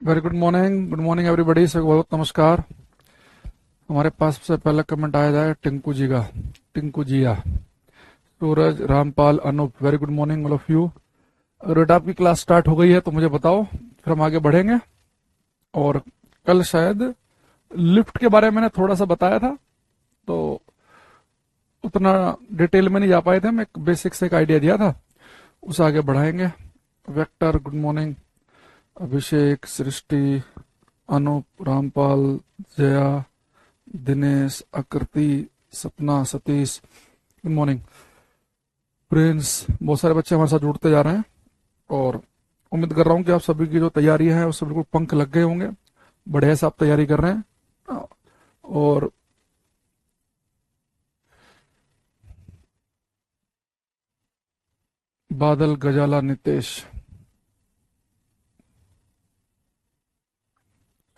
Very good morning everybody से बहुत नमस्कार। हमारे पास सबसे पहला कमेंट आया जाए टिंकू जी का। Tinku Jiya, Suraj, Rampal, Anup, very good morning all of you. अगर बेटा आपकी क्लास स्टार्ट हो गई है तो मुझे बताओ, फिर हम आगे बढ़ेंगे। और कल शायद लिफ्ट के बारे में मैंने थोड़ा सा बताया था, तो उतना डिटेल में नहीं जा पाए थे, मैं एक बेसिक से एक आइडिया दिया था, उसे आगे बढ़ाएंगे। Vector, good morning. Abhishek, Srishti, Anup, Rampal, Jaya, Dinesh, Akriti, Sapna, Satish, good morning. Prince, बहुत सारे बच्चे हमारे साथ जुड़ते जा रहे हैं और उम्मीद कर रहा हूँ कि आप सभी की जो तैयारी है उससे बिल्कुल पंख लग गए होंगे। बढ़िया से आप तैयारी कर रहे हैं। और बादल, गजाला, नितेश,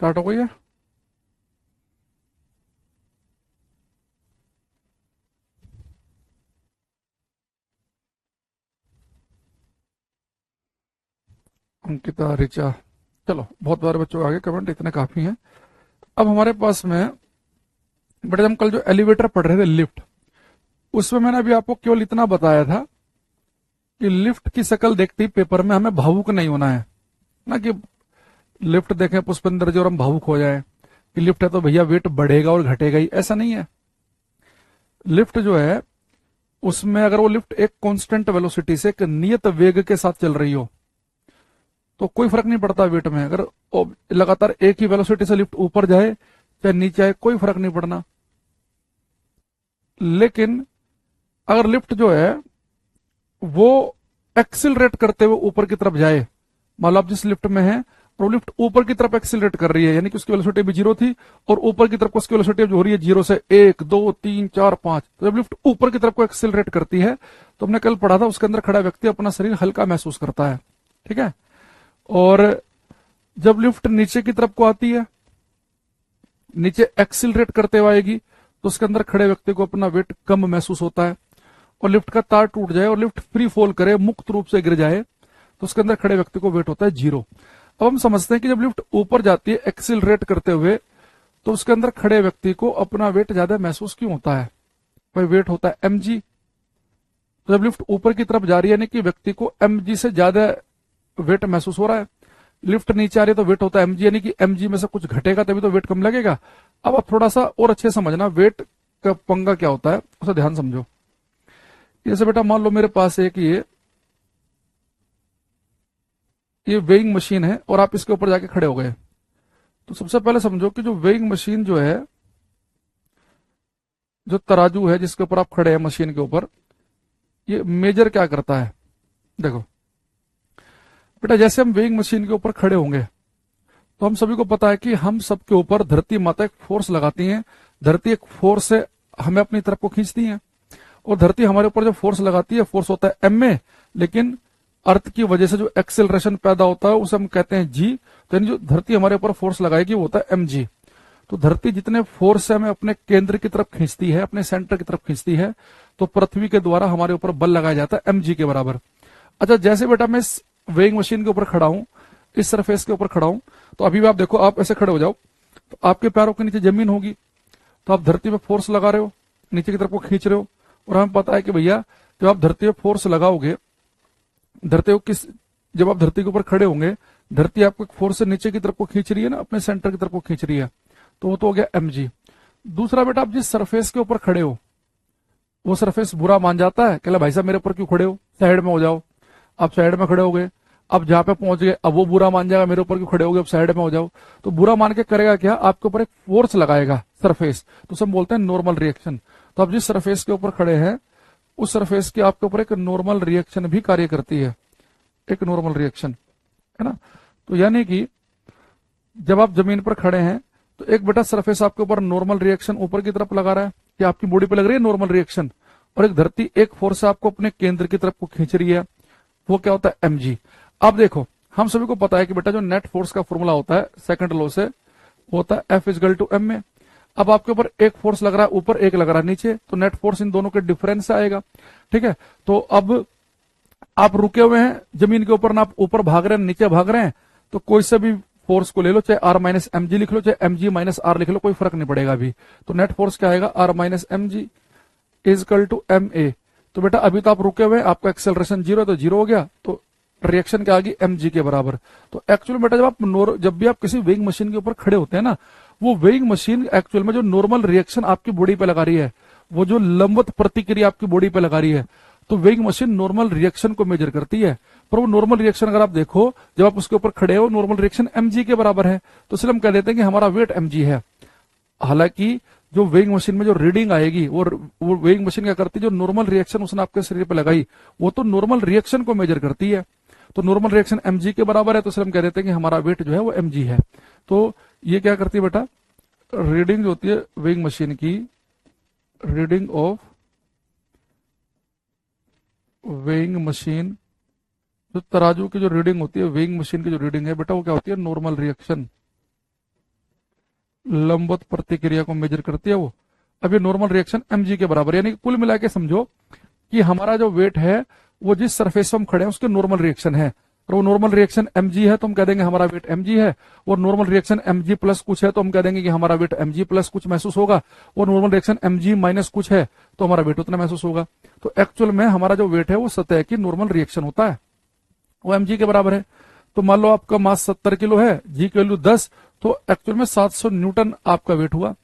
स्टार्ट हो गई है। अंकिता, रिचा, चलो बहुत बार बच्चों आगे कमेंट इतने काफी हैं। अब हमारे पास में बड़े, हम कल जो एलिवेटर पढ़ रहे थे, लिफ्ट, उसमें मैंने अभी आपको केवल इतना बताया था कि लिफ्ट की शक्ल देखते ही पेपर में हमें भावुक नहीं होना है ना, कि लिफ्ट देखें पुष्पेंद्र जी और हम भावुक हो जाएं कि लिफ्ट है तो भैया वेट बढ़ेगा और घटेगा ही, ऐसा नहीं है। लिफ्ट जो है उसमें अगर वो लिफ्ट एक कांस्टेंट वेलोसिटी से, एक नियत वेग के साथ चल रही हो तो कोई फर्क नहीं पड़ता वेट में। अगर लगातार एक ही वेलोसिटी से लिफ्ट ऊपर जाए चाहे नीचे आए, कोई फर्क नहीं पड़ना। लेकिन अगर लिफ्ट जो है वो एक्सिलरेट करते हुए ऊपर की तरफ जाए, मान लो आप जिस लिफ्ट में है और लिफ्ट ऊपर की तरफ एक्सिलरेट कर रही है, यानी कि उसकी वेलोसिटी भी 0 थी और ऊपर की तरफ उसकी वेलोसिटी जो हो रही है 0 से 1 2 3 4 5, तो जब लिफ्ट ऊपर की तरफ को एक्सिलरेट करती है तो हमने कल पढ़ा था उसके अंदर खड़ा व्यक्ति अपना शरीर हल्का महसूस करता है, ठीक है। और जब लिफ्ट नीचे की तरफ को आती है, नीचे एक्सिलरेट करते हुए आएगी, तो उसके अंदर खड़े व्यक्ति को अपना वेट कम महसूस होता है। और लिफ्ट का तार टूट जाए और लिफ्ट फ्री फॉल करे, मुक्त रूप से गिर जाए, तो उसके अंदर खड़े व्यक्ति को वेट होता है 0। अब हम समझते हैं कि जब लिफ्ट ऊपर जाती है एक्सिलरेट करते हुए, तो उसके अंदर खड़े व्यक्ति को अपना वेट ज्यादा महसूस क्यों होता है? भाई वेट होता है mg। तो जब लिफ्ट ऊपर की तरफ जा रही है यानी कि व्यक्ति को mg से ज्यादा वेट महसूस हो रहा है। लिफ्ट नीचे आ रही है तो वेट होता है mg, यानी कि mg में से कुछ घटेगा तभी तो वेट कम लगेगा। अब आप थोड़ा सा और अच्छे समझना वेट का पंगा क्या होता है, उसे ध्यान समझो। जैसे बेटा मान लो मेरे पास एक ये वेइंग मशीन है और आप इसके ऊपर जाके खड़े हो गए, तो सबसे पहले समझो कि जो वेइंग मशीन जो है, जो तराजू है जिसके ऊपर आप खड़े हैं मशीन के ऊपर, ये मेजर क्या करता है? देखो बेटा, जैसे हम वेइंग मशीन के ऊपर खड़े होंगे तो हम सभी को पता है कि हम सबके ऊपर धरती माता एक फोर्स लगाती है। धरती एक फोर्स से हमें अपनी तरफ को खींचती है और धरती हमारे ऊपर जो फोर्स लगाती है, फोर्स होता है एम ए, लेकिन अर्थ की वजह से जो एक्सेलरेशन पैदा होता है उसे हम कहते हैं जी। तो यानी जो धरती हमारे ऊपर फोर्स लगाएगी वो होता है एम जी। तो धरती जितने फोर्स से हमें अपने केंद्र की तरफ खींचती है, अपने सेंटर की तरफ खींचती है, तो पृथ्वी के द्वारा हमारे ऊपर बल लगाया जाता है एम जी के बराबर। अच्छा, जैसे बेटा मैं इस वेइंग मशीन के ऊपर खड़ा हूं, इस सरफेस के ऊपर खड़ा हूं, तो अभी भी आप देखो, आप ऐसे खड़े हो जाओ तो आपके पैरों के नीचे जमीन होगी, तो आप धरती पे फोर्स लगा रहे हो, नीचे की तरफ को खींच रहे हो। और हमें पता है कि भैया जब आप धरती पे फोर्स लगाओगे, धरती को किस, जब आप धरती के ऊपर खड़े होंगे, धरती आपको एक फोर्स से नीचे की तरफ को खींच रही है ना, अपने सेंटर की तरफ को खींच रही है, तो वो तो हो गया एम जी। दूसरा बेटा, आप जिस सरफेस के ऊपर खड़े हो वो सरफेस बुरा मान जाता है, कहला भाई साहब मेरे ऊपर क्यों खड़े हो, साइड में हो जाओ। आप साइड में खड़े हो गए, अब जहां पे पहुंच गए अब वो बुरा मान जाएगा, मेरे ऊपर क्यों खड़े हो गए, अब साइड में हो जाओ। तो बुरा मान के करेगा क्या, आपके ऊपर एक फोर्स लगाएगा सरफेस, तो सब बोलते हैं नॉर्मल रिएक्शन। तो आप जिस सरफेस के ऊपर खड़े हैं उस सरफेस की आपके ऊपर एक नॉर्मल रिएक्शन भी कार्य करती है, एक नॉर्मल रिएक्शन, है ना। तो यानी कि जब आप जमीन पर खड़े हैं तो एक बेटा सरफेस आपके ऊपर नॉर्मल रिएक्शन ऊपर की तरफ लगा रहा है, कि आपकी बॉडी पे लग रही है नॉर्मल रिएक्शन, और एक धरती एक फोर्स आपको अपने केंद्र की तरफ को खींच रही है, वो क्या होता है एम जी। अब देखो, हम सभी को पता है कि बेटा जो नेट फोर्स का फॉर्मूला होता है सेकंड लॉ से, वो होता है F is equal to M A. अब आपके ऊपर एक फोर्स लग रहा है ऊपर, एक लग रहा है नीचे, तो नेट फोर्स इन दोनों के डिफरेंस से आएगा, ठीक है। तो अब आप रुके हुए हैं जमीन के ऊपर, ना आप ऊपर भाग रहे हैं नीचे भाग रहे हैं, तो कोई सा भी फोर्स को ले लो, चाहे आर माइनस एम जी लिख लो, चाहे एम जी माइनस आर लिख लो, कोई फर्क नहीं पड़ेगा अभी। तो नेट फोर्स क्या आएगा, R minus M G is equal to M A. तो बेटा अभी तो आप रुके हुए, आपका एक्सेलरेशन 0 है तो 0 हो गया, तो रिएक्शन क्या आ गई, एम जी के बराबर। तो एक्चुअल बेटा जब भी आप किसी वेइंग मशीन के ऊपर खड़े होते हैं ना, वो वेइंग मशीन एक्चुअल में जो नॉर्मल रिएक्शन आपकी बॉडी पे लगा रही है, वो जो लंबवत प्रतिक्रिया आपकी बॉडी पे लगा रही है, तो वेइंग मशीन नॉर्मल रिएक्शन को मेजर करती है। पर वो नॉर्मल रिएक्शन अगर आप देखो, जब आप उसके ऊपर खड़े हो, नॉर्मल रिएक्शन mg के बराबर है, तो इसलिए हम कह देते हैं कि हमारा वेट mg है। हालांकि जो वेइंग मशीन में जो रीडिंग आएगी, वो वेइंग मशीन क्या करती है, जो नॉर्मल रिएक्शन उसने आपके शरीर पे लगाई, वो तो नॉर्मल रिएक्शन को मेजर करती है। तो नॉर्मल रिएक्शन mg के बराबर है, तो इसलिए हम कह देते हैं कि हमारा वेट जो है वो mg है। तो ये क्या करती है बेटा, रीडिंग जो होती है वेइंग मशीन की, रीडिंग ऑफ वेइंग मशीन, जो तराजू की जो रीडिंग होती है, वेइंग मशीन की जो रीडिंग है बेटा, वो क्या होती है, नॉर्मल रिएक्शन, लंबवत प्रतिक्रिया को मेजर करती है वो। अब ये नॉर्मल रिएक्शन mg के बराबर, यानी कुल मिला के समझो कि हमारा जो वेट है वो जिस सरफेस पर हम खड़े हैं उसके नॉर्मल रिएक्शन है, और वो नॉर्मल रिएक्शन mg है तो हम कह देंगे हमारा वेट mg है। और नॉर्मल रिएक्शन mg प्लस कुछ है तो हम कह देंगे कि हमारा वेट mg प्लस कुछ महसूस होगा। और नॉर्मल रिएक्शन mg माइनस कुछ है तो हमारा वेट उतना महसूस होगा। तो एक्चुअल में हमारा जो वेट है वो सतह की नॉर्मल रिएक्शन होता है, वो mg के बराबर है। तो मान लो आपका मास 70 किलो है, जी की वैल्यू 10, तो एक्चुअल में 700 न्यूटन आपका वेट हुआ।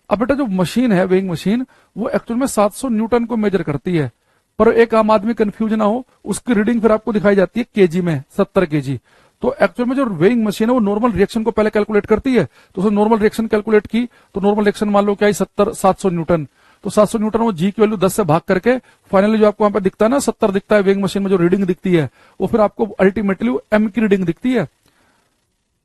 अब बेटा जो मशीन है वेइंग मशीन, वो एक्चुअल में 700 न्यूटन को मेजर करती है। पर एक आम आदमी कंफ्यूज ना हो, उसकी रीडिंग फिर आपको दिखाई जाती है केजी में, 70 केजी। तो एक्चुअल में जो वेइंग मशीन है वो नॉर्मल रिएक्शन को पहले कैलकुलेट करती है, तो उसने नॉर्मल रिएक्शन कैलकुलेट की, तो नॉर्मल रिएक्शन मान लो क्या है, 700 न्यूटन। तो 700 न्यूटन वो जी की वैल्यू 10 से भाग करके फाइनली जो आपको वहां पे दिखता है ना 70 दिखता है, वेइंग मशीन में जो रीडिंग दिखती है वो फिर आपको अल्टीमेटली एम की रीडिंग दिखती है।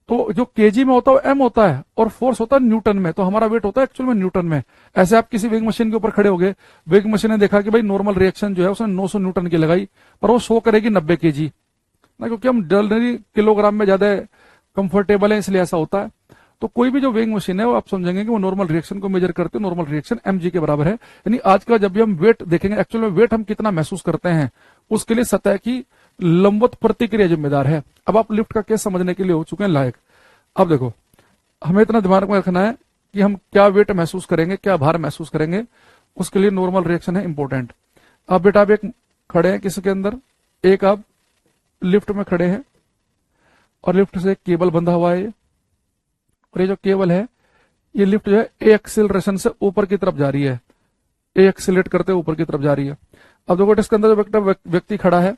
तो जो केजी में होता है वो एम होता है, और फोर्स होता है न्यूटन में, तो हमारा वेट होता है एक्चुअल में न्यूटन में। ऐसे आप किसी वेइंग मशीन के ऊपर खड़े हो गए, वेइंग मशीन ने देखा कि भाई नॉर्मल रिएक्शन जो है उसने 900 न्यूटन की लगाई, पर वो शो करेगी 90 केजी ना, क्योंकि हम जनरली किलोग्राम में ज्यादा कंफर्टेबल है, इसलिए ऐसा होता है। तो कोई भी जो वेइंग मशीन है वो आप समझेंगे कि वो नॉर्मल रिएक्शन को मेजर करते हैं, नॉर्मल रिएक्शन mg के बराबर है। यानी आज का जब भी हम वेट देखेंगे, एक्चुअल में वेट हम कितना महसूस करते हैं, उसके लिए सतह की लंबवत प्रतिक्रिया जिम्मेदार है। अब आप लिफ्ट का केस समझने के लिए हो चुके हैं लायक। अब देखो, हमें इतना दिमाग में रखना है कि हम क्या वेट महसूस करेंगे, क्या भार महसूस करेंगे, उसके लिए नॉर्मल रिएक्शन है इंपॉर्टेंट। अब बेटा आप एक खड़े हैं किसी के अंदर, एक आप लिफ्ट में खड़े हैं, और लिफ्ट से एक केबल बंधा हुआ है, और ये जो केबल है, ये लिफ्ट जो है ए एक्सिलरेशन से ऊपर की तरफ जा रही है, ए एक्सिलेट करते ऊपर की तरफ जा रही है। अब देखो इसके अंदर जो व्यक्ति खड़ा है,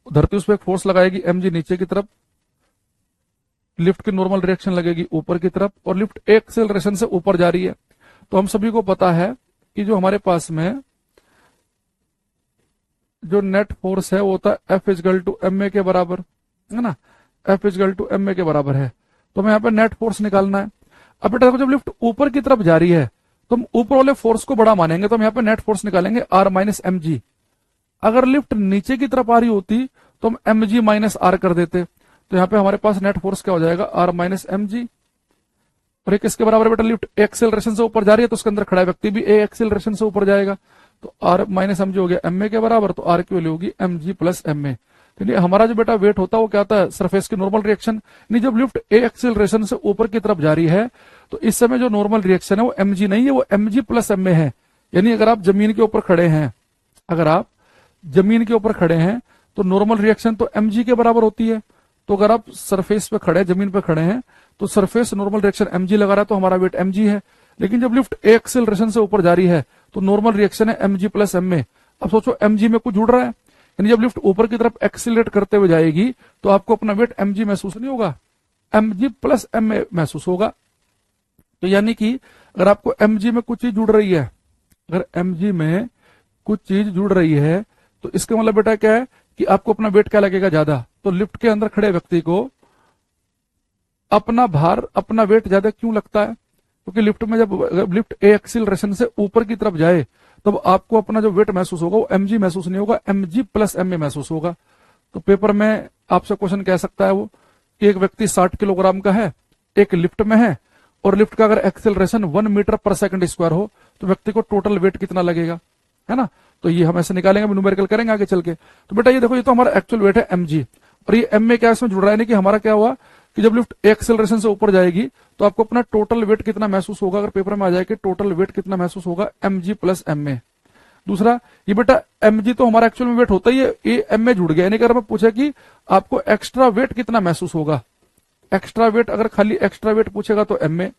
धरती उस पर एक फोर्स लगाएगी mg नीचे की तरफ, लिफ्ट की नॉर्मल रिएक्शन लगेगी ऊपर की तरफ, और लिफ्ट ए एक्सेलरेशन से ऊपर जा रही है। तो हम सभी को पता है कि जो हमारे पास में जो नेट फोर्स है वो होता है F is equal to M A के बराबर, है ना, F is equal to M A के बराबर है। तो हमें यहाँ पे नेट फोर्स निकालना है। अब बेटा जब लिफ्ट ऊपर की तरफ जा रही है तो हम ऊपर वाले फोर्स को बड़ा मानेंगे, तो हम यहाँ पे नेट फोर्स निकालेंगे R माइनस एम जी। अगर लिफ्ट नीचे की तरफ आ रही होती तो हम एम जी माइनस आर कर देते, तो यहाँ पे हमारे पास नेट फोर्स क्या हो जाएगा, R माइनस एम जी। और एक किसके बराबर है बेटा, लिफ्ट एक्सेलरेशन से ऊपर जा रही है तो उसके अंदर खड़ा व्यक्ति भी ए एक्सेलरेशन से ऊपर जाएगा, तो R माइनस एम जी हो गया एम ए के बराबर, तो R की वैल्यू होगी M G plus M A. हमारा जो बेटा वेट होता है वो क्या आता है, सरफेस की नॉर्मल रिएक्शन। नहीं, जब लिफ्ट ए एक्सेलरेशन से ऊपर की तरफ जा रही है तो इस समय जो नॉर्मल रिएक्शन है वो mg नहीं है, वो mg प्लस एम ए है। यानी अगर आप जमीन के ऊपर खड़े हैं, अगर आप जमीन के ऊपर खड़े हैं तो नॉर्मल रिएक्शन तो mg के बराबर होती है। तो अगर आप सरफेस पे खड़े, जमीन पे खड़े हैं, तो सरफेस नॉर्मल रिएक्शन mg लगा रहा है तो हमारा वेट mg है। लेकिन जब लिफ्ट ए एक्सेलरेशन से ऊपर जा रही है तो नॉर्मल रिएक्शन है mg प्लस एम ए। अब सोचो mg में कुछ जुड़ रहा है, यानी जब लिफ्ट ऊपर की तरफ एक्सीलरेट करते हुए जाएगी तो आपको अपना वेट mg महसूस नहीं होगा, mg प्लस एम ए महसूस होगा। तो यानी कि अगर आपको mg में कुछ चीज जुड़ रही है, अगर mg में कुछ चीज जुड़ रही है तो इसका मतलब बेटा क्या है कि आपको अपना वेट क्या लगेगा, ज्यादा। तो लिफ्ट के अंदर खड़े व्यक्ति को अपना भार, अपना वेट ज्यादा क्यों लगता है, क्योंकि लिफ्ट में जब लिफ्ट ए एक्सीलरेशन से ऊपर की तरफ जाए तब आपको अपना जो वेट महसूस होगा वो mg महसूस नहीं होगा, mg प्लस एम ए महसूस होगा। तो पेपर में आपसे क्वेश्चन कह सकता है वो कि एक व्यक्ति 60 किलोग्राम का है, एक लिफ्ट में है, और लिफ्ट का अगर acceleration 1 metre per second square हो तो व्यक्ति को टोटल वेट कितना लगेगा, है ना। तो ये हम ऐसे निकालेंगे, न्यूमेरिकल करेंगे आगे चल के। तो बेटा ये देखो, ये तो हमारा एक्चुअल वेट है mg, और ये एम में क्या इसमें जुड़ रहा है, कि हमारा क्या हुआ, कि जब लिफ्ट एक्सेलरेशन से ऊपर जाएगी तो आपको अपना टोटल वेट कितना महसूस होगा, अगर पेपर में आ जाए कि टोटल वेट कितना महसूस होगा, mg प्लस एम ए। दूसरा, ये बेटा mg तो हमारा एक्चुअल में वेट होता ही है, ये एम में जुड़ गया, यानी अगर मैं पूछा कि आपको एक्स्ट्रा वेट कितना महसूस होगा, एक्स्ट्रा वेट अगर खाली एक्स्ट्रा वेट पूछेगा तो एम में,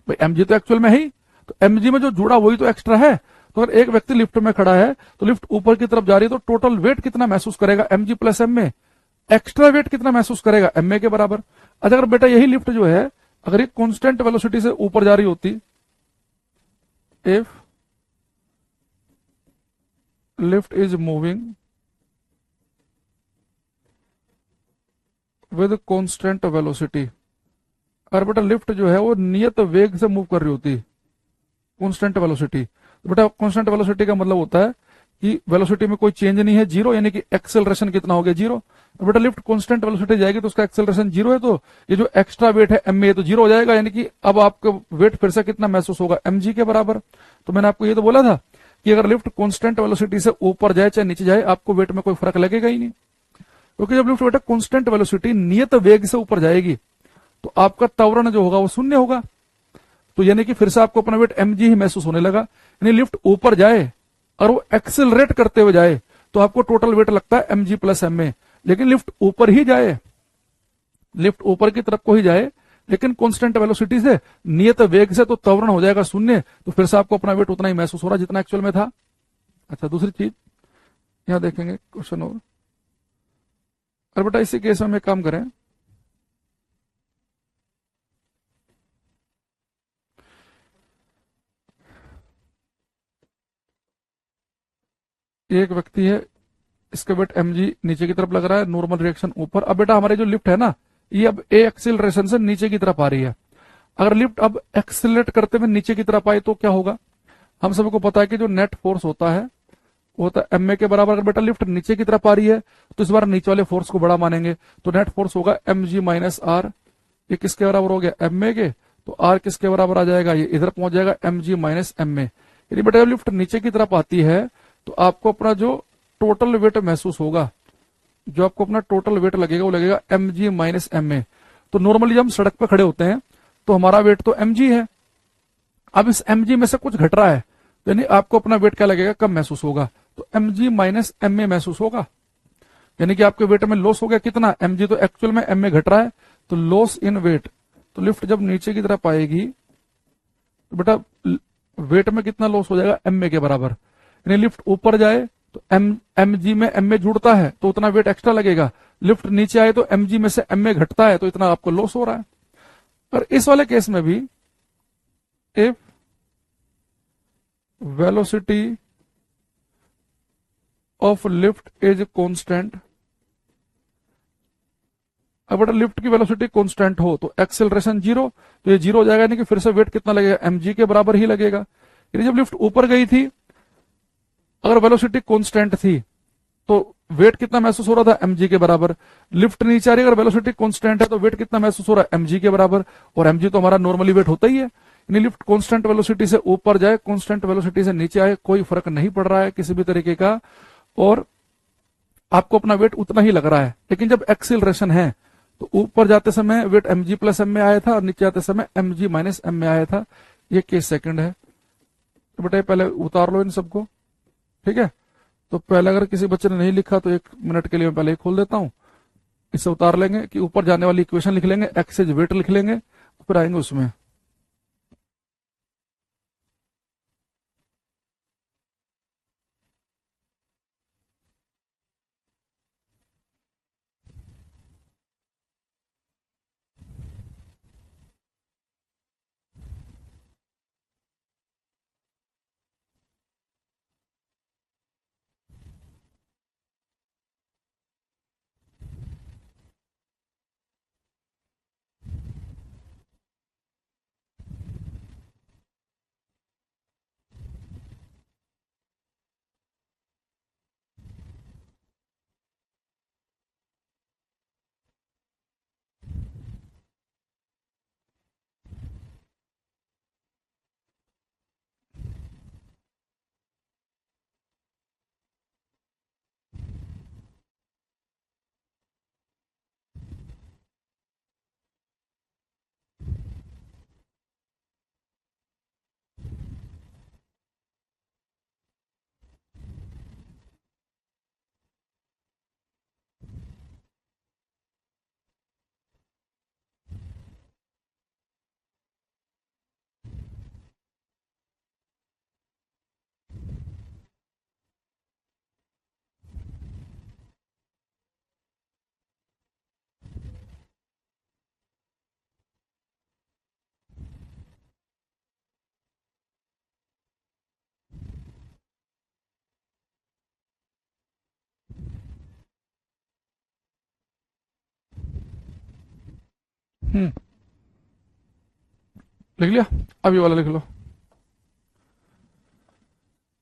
भाई mg तो एक्चुअल में है ही, तो mg में जो जुड़ा वही तो एक्स्ट्रा है। तो अगर एक व्यक्ति लिफ्ट में खड़ा है तो लिफ्ट ऊपर की तरफ जा रही है, तो टोटल वेट कितना महसूस करेगा, mg प्लस एम में। एक्स्ट्रा वेट कितना महसूस करेगा, एम के बराबर। अच्छा अगर बेटा यही लिफ्ट जो है अगर एक कांस्टेंट वेलोसिटी से ऊपर जा रही होती, if lift is moving with constant velocity, अगर बेटा लिफ्ट जो है वो नियत वेग से मूव कर रही होती, कांस्टेंट वेलोसिटी, तो बेटा कांस्टेंट वेलोसिटी का मतलब होता है कि वेलोसिटी में कोई चेंज नहीं है, जीरो, यानी कि एक्सेलरेशन कितना हो गया, जीरो। तो बेटा लिफ्ट कांस्टेंट वेलोसिटी जाएगी तो उसका एक्सेलरेशन जीरो है, तो ये जो एक्स्ट्रा वेट है एम ए तो जीरो हो जाएगा, यानी कि अब आपका वेट फिर से कितना महसूस होगा, mg के बराबर। तो मैंने आपको ये तो बोला था कि अगर लिफ्ट कांस्टेंट वेलोसिटी से ऊपर जाए चाहे नीचे जाए आपको वेट में कोई फर्क लगेगा ही नहीं, क्योंकि जब लिफ्ट बेटा कांस्टेंट वेलोसिटी नियत वेग से ऊपर जाएगी तो आपका त्वरण जो होगा वो शून्य होगा, तो यानी कि फिर से आपको अपना वेट mg ही महसूस होने लगा। यानी लिफ्ट ऊपर जाए और वो एक्सेलरेट करते हुए जाए तो आपको टोटल वेट लगता है mg प्लस एम ए, लेकिन लिफ्ट ऊपर ही जाए, लिफ्ट ऊपर की तरफ को ही जाए लेकिन कांस्टेंट वेलोसिटी से नियत वेग से, तो त्वरण हो जाएगा शून्य, तो फिर से आपको अपना वेट उतना ही महसूस हो रहा जितना एक्चुअल में था। अच्छा दूसरी चीज यहां देखेंगे क्वेश्चन और, अरे बेटा इसी केस में हम एक काम करें, एक व्यक्ति है, इसका वेट mg नीचे की तरफ लग रहा है, नॉर्मल रिएक्शन ऊपर। अब बेटा हमारी जो लिफ्ट है ना ये अब ए एक्सिलरेशन से नीचे की तरफ आ रही है, अगर लिफ्ट अब एक्सिलरेट करते हुए नीचे की तरफ आए तो क्या होगा, हम सबको पता है कि जो नेट फोर्स होता है वो होता है एम ए के बराबर। अगर बेटा लिफ्ट नीचे की तरफ आ रही है तो इस बार नीचे वाले फोर्स को बड़ा मानेंगे, तो नेट फोर्स होगा mg माइनस आर, ये किसके बराबर हो गया, एम ए के, तो आर किसके बराबर आ जाएगा, ये इधर पहुंच जाएगा mg माइनस एम ए। यदि बेटा जब लिफ्ट नीचे की तरफ आती है तो आपको अपना जो टोटल वेट महसूस होगा, जो आपको अपना टोटल वेट लगेगा वो लगेगा mg माइनस एम ए। तो नॉर्मली जब हम सड़क पर खड़े होते हैं तो हमारा वेट तो mg है, अब इस mg में से कुछ घट रहा है, यानी आपको अपना वेट क्या लगेगा, कम महसूस होगा, तो mg माइनस एम ए महसूस होगा, यानी कि आपके वेट में लॉस हो गया कितना, mg तो एक्चुअल में एम ए घट रहा है, तो लॉस इन वेट। तो लिफ्ट जब नीचे की तरफ आएगी तो बेटा वेट में कितना लॉस हो जाएगा, एम ए के बराबर। यानी लिफ्ट ऊपर जाए तो mg में एम ए जुड़ता है तो उतना वेट एक्स्ट्रा लगेगा, लिफ्ट नीचे आए तो mg में से एम ए घटता है तो इतना आपको लॉस हो रहा है। और इस वाले केस में भी if velocity of lift is constant, अब बेटा लिफ्ट की वेलोसिटी कांस्टेंट हो तो एक्सेलरेशन जीरो, तो ये जीरो हो जाएगा, यानी कि फिर से वेट कितना लगेगा, mg के बराबर ही लगेगा। यानी जब लिफ्ट ऊपर गई थी अगर वेलोसिटी कांस्टेंट थी तो वेट कितना महसूस हो रहा था, mg के बराबर। लिफ्ट नीचे आ रही है, अगर वेलोसिटी कांस्टेंट है तो वेट कितना महसूस हो रहा है, mg के बराबर, और mg तो हमारा नॉर्मली वेट होता ही है। यानी लिफ्ट कांस्टेंट वेलोसिटी से ऊपर जाए कांस्टेंट वेलोसिटी से नीचे आए कोई फर्क नहीं पड़ रहा है किसी भी तरीके का, और आपको अपना वेट उतना ही लग रहा है। लेकिन जब एक्सिलरेशन है तो ऊपर जाते समय वेट mg प्लस एम में आया था और नीचे आते समय mg माइनस एम में आया था, ये केस सेकंड है। तो बेटा पहले उतार लो इन सबको, ठीक है। तो पहले अगर किसी बच्चे ने नहीं लिखा तो 1 मिनट के लिए मैं पहले ही खोल देता हूं, इसे उतार लेंगे कि ऊपर जाने वाली इक्वेशन लिख लेंगे, एक्सेज वेट लिख लेंगे, फिर आएंगे उसमें। लिख लिया। अब ये वाला लिख लो।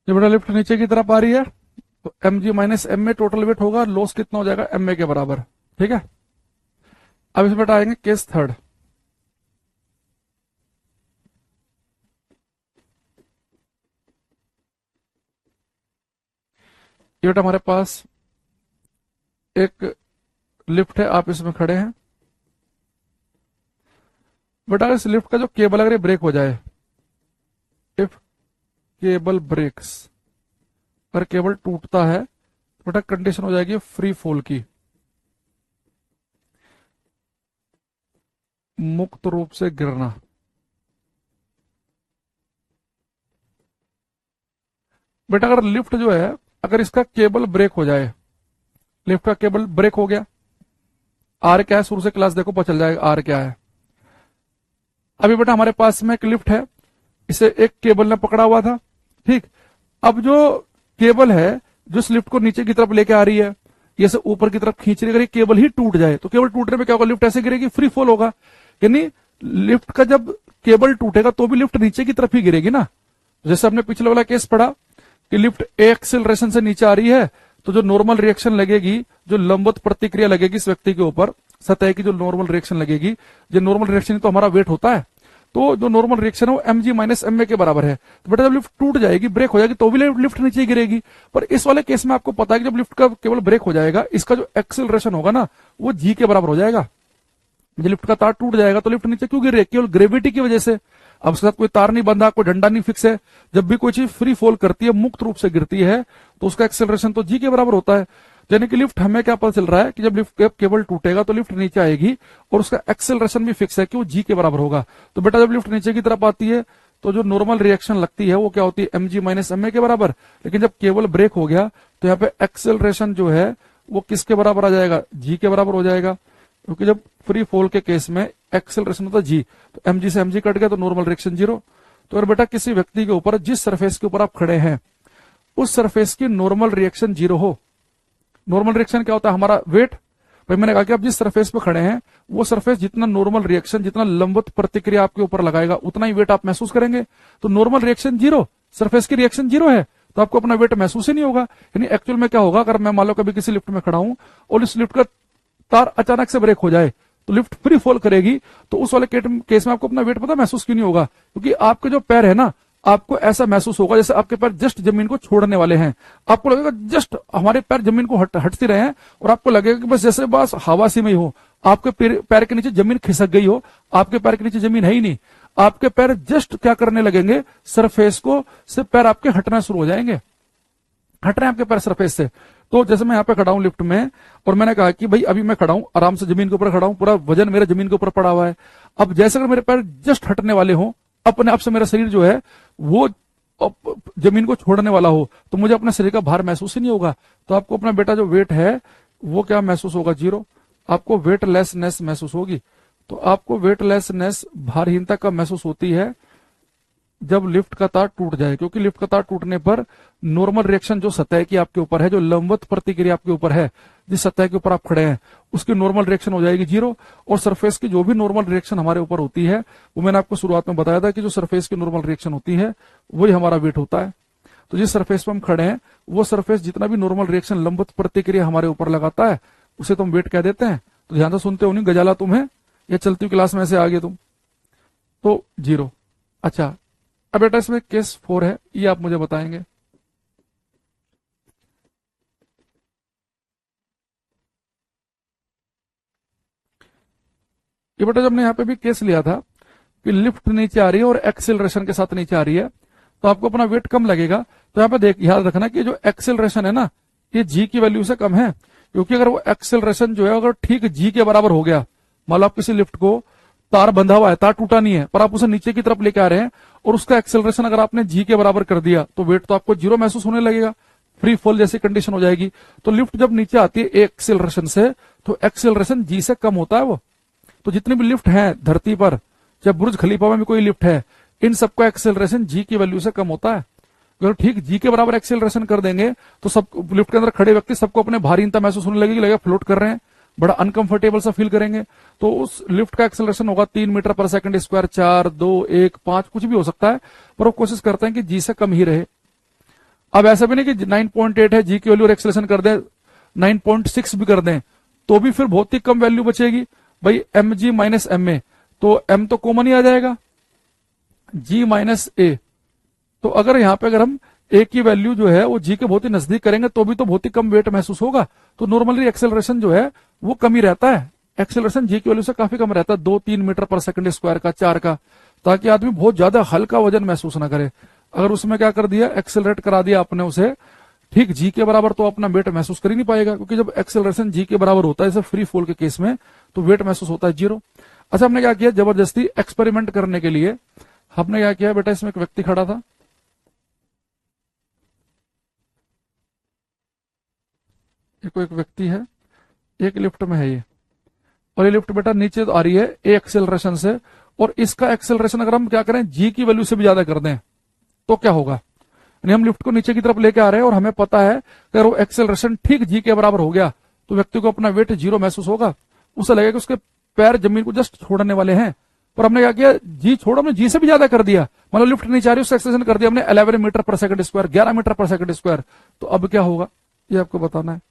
ये बेटा लिफ्ट नीचे की तरफ आ रही है तो एम जी माइनस एम में टोटल वेट होगा, लॉस कितना हो जाएगा एम ए के बराबर। ठीक है। अब इस बेटा आएंगे केस थर्ड। ये बेटा हमारे पास एक लिफ्ट है, आप इसमें खड़े हैं। बेटा इस लिफ्ट का जो केबल अगर ये ब्रेक हो जाए, इफ केबल ब्रेक्स, अगर केबल टूटता है तो बेटा कंडीशन हो जाएगी फ्री फॉल की, मुक्त रूप से गिरना। बेटा अगर लिफ्ट जो है, अगर इसका केबल ब्रेक हो जाए, लिफ्ट का केबल ब्रेक हो गया, आर क्या है शुरू से क्लास देखो पता चल जाएगा आर क्या है। अभी बेटा हमारे पास में एक लिफ्ट है, इसे एक केबल ने पकड़ा हुआ था। ठीक। अब जो केबल है जो इस लिफ्ट को नीचे की तरफ लेके आ रही है, ये से ऊपर की तरफ खींच रही है, अगर ये केबल ही टूट जाए तो केबल टूटने में क्या होगा, लिफ्ट ऐसे गिरेगी, फ्री फॉल होगा। यानी लिफ्ट का जब केबल टूटेगा तो भी लिफ्ट नीचे की तरफ ही गिरेगी ना। जैसे हमने पिछले वाला केस पढ़ा कि लिफ्ट एक्सेलरेशन से नीचे आ रही है तो जो नॉर्मल रिएक्शन लगेगी, जो लंबवत प्रतिक्रिया लगेगी इस व्यक्ति के ऊपर, सतह की जो नॉर्मल रिएक्शन लगेगी, जो नॉर्मल रिएक्शन तो हमारा वेट होता है, तो जो नॉर्मल रिएक्शन है वो M G minus M A के बराबर है। तो बेटा जब लिफ्ट टूट जाएगी, ब्रेक हो जाएगी, तो भी लिफ्ट नीचे गिरेगी। पर इस वाले केस में आपको पता है कि जब लिफ्ट का केवल ब्रेक हो जाएगा, इसका जो एक्सेलरेशन होगा ना वो जी के बराबर हो जाएगा। जब लिफ्ट का तार टूट जाएगा तो लिफ्ट नीचे क्यों गिर रही है, केवल ग्रेविटी की वजह से। अब उसके साथ कोई तार नहीं बंधा, कोई डंडा नहीं फिक्स है। जब भी कोई चीज फ्री फॉल करती है, मुक्त रूप से गिरती है, तो उसका एक्सेलरेशन तो जी के बराबर होता है। यानी कि लिफ्ट, हमें क्या पता चल रहा है कि जब लिफ्ट केबल टूटेगा तो लिफ्ट नीचे आएगी और उसका एक्सेलरेशन भी फिक्स है कि वो जी के बराबर होगा। तो बेटा जब लिफ्ट नीचे की तरफ आती है तो जो नॉर्मल रिएक्शन लगती है वो क्या होती है, M G minus M A के बराबर। लेकिन जब केबल ब्रेक हो गया तो यहाँ पे एक्सेलरेशन जो है वो किसके बराबर आ जाएगा, जी के बराबर हो जाएगा। क्योंकि जब फ्री फॉल के केस में एक्सेलरेशन होता है जी, तो एम जी से एम जी कट गया तो नॉर्मल रिएक्शन जीरो। तो अगर बेटा किसी व्यक्ति के ऊपर जिस सरफेस के ऊपर आप खड़े हैं उस सरफेस की नॉर्मल रिएक्शन जीरो हो, नॉर्मल रिएक्शन क्या होता है, हमारा वेट। भाई मैंने कहा कि आप जिस सरफेस पे खड़े हैं वो सरफेस जितना नॉर्मल रिएक्शन, जितना लंबवत प्रतिक्रिया आपके ऊपर लगाएगा उतना ही वेट आप महसूस करेंगे। तो नॉर्मल रिएक्शन जीरो, सरफेस की रिएक्शन जीरो है, तो आपको अपना वेट महसूस ही नहीं होगा। यानी एक्चुअल में क्या होगा, अगर मैं मान लो कभी किसी लिफ्ट में खड़ा हूं और इस लिफ्ट का तार अचानक से ब्रेक हो जाए तो लिफ्ट फ्री फॉल करेगी, तो उस वाले केस में आपको अपना वेट पता महसूस क्यों नहीं होगा, क्योंकि आपके जो पैर है ना, आपको ऐसा महसूस होगा जैसे आपके पैर जस्ट जमीन को छोड़ने वाले हैं। आपको लगेगा जस्ट हमारे पैर जमीन को हटते रहे हैं और आपको लगेगा कि बस जैसे बस हवा सी में ही हो, आपके पैर के नीचे जमीन खिसक गई हो, आपके पैर के नीचे जमीन है ही नहीं। आपके पैर जस्ट क्या करने लगेंगे, सरफेस को से पैर आपके हटना शुरू हो जाएंगे, हट रहे हैं आपके पैर सरफेस से। तो जैसे मैं यहाँ पे खड़ा हूं लिफ्ट में और मैंने कहा कि भाई अभी मैं खड़ा हूं आराम से जमीन के ऊपर खड़ा हूं, पूरा वजन मेरे जमीन के ऊपर पड़ा हुआ है। अब जैसे अगर मेरे पैर जस्ट हटने वाले हो, अपने आप से मेरा शरीर जो है वो जमीन को छोड़ने वाला हो, तो मुझे अपने शरीर का भार महसूस ही नहीं होगा। तो आपको अपना बेटा जो वेट है वो क्या महसूस होगा, जीरो। आपको वेटलेसनेस महसूस होगी। तो आपको वेटलेसनेस, भारहीनता कब महसूस होती है, जब लिफ्ट का तार टूट जाए। क्योंकि लिफ्ट का तार टूटने पर नॉर्मल रिएक्शन जो सतह की आपके ऊपर है, जो लंबवत प्रतिक्रिया आपके ऊपर है, जिस सतह के ऊपर आप खड़े हैं, उसकी नॉर्मल रिएक्शन हो जाएगी जीरो। और सरफेस की जो भी नॉर्मल रिएक्शन हमारे ऊपर होती है, वो मैंने आपको शुरुआत में बताया था कि जो सरफेस की नॉर्मल रिएक्शन होती है वही हमारा वेट होता है। तो जिस सरफेस पर हम खड़े हैं वो सरफेस जितना भी नॉर्मल रिएक्शन, लंबवत प्रतिक्रिया हमारे ऊपर लगाता है, उसे तो हम वेट कह देते हैं। तो ध्यान से सुनते हो नहीं, गजाला तुम्हें या चलती हुई क्लास में से आगे तुम, तो जीरो। अच्छा अब बेटा इसमें केस 4 है, ये आप मुझे बताएंगे। ये बेटा जब ने यहां पे भी केस लिया था कि लिफ्ट नीचे आ रही है और एक्सेलरेशन के साथ नीचे आ रही है, तो आपको अपना वेट कम लगेगा। तो यहां पे देख याद रखना कि जो एक्सेलरेशन है ना, ये जी की वैल्यू से कम है। क्योंकि अगर वो एक्सेलरेशन जो है अगर ठीक जी के बराबर हो गया, मान लो आप किसी लिफ्ट को, तार बंधा हुआ है, तार टूटा नहीं है, पर आप उसे नीचे की तरफ लेके आ रहे हैं और उसका एक्सेलरेशन अगर आपने जी के बराबर कर दिया, तो वेट तो आपको जीरो महसूस होने लगेगा, फ्री फॉल जैसी कंडीशन हो जाएगी। तो लिफ्ट जब नीचे आती है एक्सेलरेशन से, तो एक्सेलरेशन जी से कम होता है वो। तो जितनी भी लिफ्ट है धरती पर, चाहे बुर्ज खलीफा में भी कोई लिफ्ट है, इन सबका एक्सेलरेशन जी की वैल्यू से कम होता है। अगर ठीक जी के बराबर एक्सेलरेशन कर देंगे तो सब लिफ्ट के अंदर खड़े व्यक्ति सबको अपने भारीनता महसूस होने लगेगी, लगेगा फ्लोट कर रहे हैं। बड़ा अनकंफर्टेबल सा फील करेंगे। तो उस लिफ्ट का एक्सेलरेशन होगा 3 मीटर पर सेकंड स्क्वायर, 4, 2, 1, 5 कुछ भी हो सकता है, पर वो कोशिश करते हैं कि जी से कम ही रहे। अब ऐसा भी नहीं कि 9.8 है जी की वैल्यू और एक्सेलरेशन कर दें 9.6 भी कर दें तो भी फिर बहुत ही कम वैल्यू बचेगी भाई, M G minus M A, तो एम तो कॉमन ही आ जाएगा, जी माइनस ए। तो अगर यहां पे अगर हम ए की वैल्यू जो है वो जी के बहुत ही नजदीक करेंगे तो भी तो बहुत ही कम वेट महसूस होगा। तो नॉर्मली एक्सेलरेशन जो है वो कम ही रहता है, एक्सेलरेशन जी की वैल्यू से काफी कम रहता है, 2-3 मीटर पर सेकंड स्क्वायर का, 4 का, ताकि आदमी बहुत ज्यादा हल्का वजन महसूस ना करे। अगर उसमें क्या कर दिया, एक्सेलरेट करा दिया आपने उसे ठीक जी के बराबर, तो अपना वेट महसूस कर ही नहीं पाएगा, क्योंकि जब एक्सेलरेशन जी के बराबर होता है जैसे फ्री फॉल के केस में, तो वेट महसूस होता है 0। अच्छा, हमने क्या किया, जबरदस्ती एक्सपेरिमेंट करने के लिए हमने क्या किया बेटा, इसमें एक व्यक्ति खड़ा था, एक व्यक्ति है, एक लिफ्ट में है ये, और ये लिफ्ट बेटा नीचे तो आ रही है ए एक्सेलरेशन से, और इसका एक्सेलरेशन अगर हम क्या करें जी की वैल्यू से भी ज्यादा कर दें तो क्या होगा, यानी हम लिफ्ट को नीचे की तरफ लेके आ रहे हैं और हमें पता है कि अगर वो एक्सेलरेशन ठीक जी के बराबर हो गया तो व्यक्ति को अपना वेट 0 महसूस होगा, उसे लगेगा कि उसके पैर जमीन को जस्ट छोड़ने वाले हैं। पर हमने क्या किया, जी छोड़ो, हमने जी से भी ज्यादा कर दिया, मतलब लिफ्ट नीचे आ रही है उससे एक्सेलरेशन कर दिया हमने 11 metre per second square, 11 metre per second square. तो अब क्या होगा ये आपको बताना है।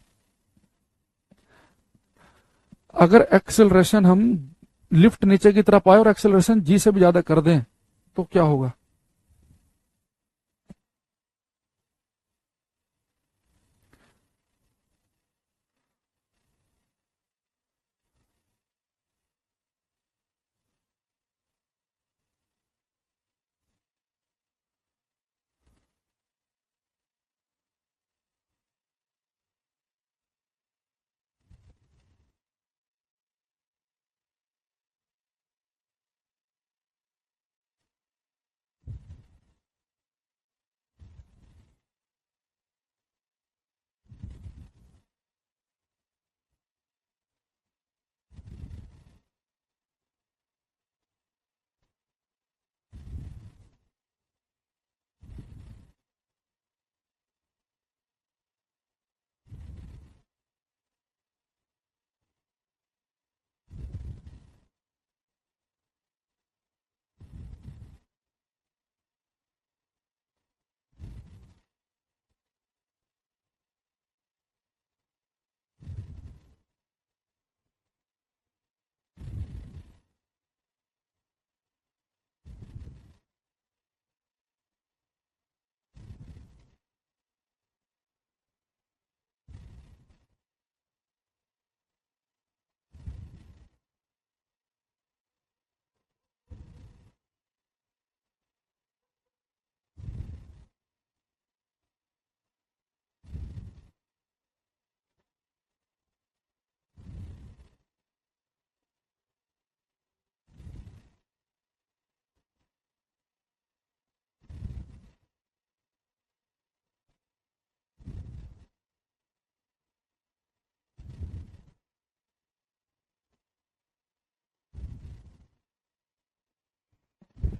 अगर एक्सेलरेशन हम लिफ्ट नीचे की तरफ आए और एक्सेलरेशन जी से भी ज्यादा कर दें तो क्या होगा,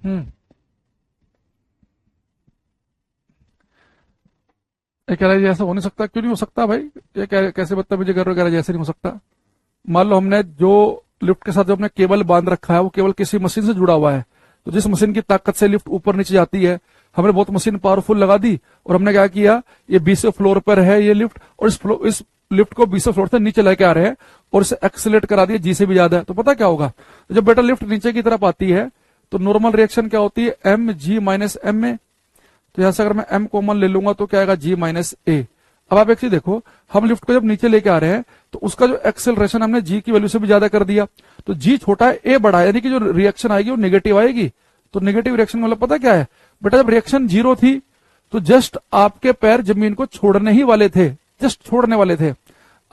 हम्म ये कह रहा है जी ऐसा हो नहीं सकता, क्यों नहीं हो सकता भाई, ये कैसे बदतमीजी कर रहे हो, कह रहा है जी ऐसे नहीं हो सकता। मान लो हमने जो लिफ्ट के साथ जो हमने केबल बांध रखा है वो केवल किसी मशीन से जुड़ा हुआ है, तो जिस मशीन की ताकत से लिफ्ट ऊपर नीचे जाती है, हमने बहुत मशीन पावरफुल लगा दी और हमने क्या किया, ये 20वें फ्लोर पर है ये लिफ्ट, और इस लिफ्ट को 20वें फ्लोर से नीचे लेके आ रहे हैं और इसे एक्सीलेट करा दिया जी से भी ज्यादा है, तो पता क्या होगा, जब बेटा लिफ्ट नीचे की तरफ आती है तो नॉर्मल रिएक्शन क्या होती है, एम जी माइनस एम में, तो यहां से अगर मैं एम कॉमन ले लूंगा तो क्या आएगा, जी माइनस ए। अब आप एक चीज देखो, हम लिफ्ट को जब नीचे लेके आ रहे हैं तो उसका जो एक्सेलरेशन हमने जी की वैल्यू से भी ज्यादा कर दिया, तो जी छोटा है ए बड़ा है, यानी कि जो रिएक्शन आएगी वो नेगेटिव आएगी। तो नेगेटिव रिएक्शन मतलब पता क्या है बेटा, जब रिएक्शन 0 थी तो जस्ट आपके पैर जमीन को छोड़ने ही वाले थे, जस्ट छोड़ने वाले थे।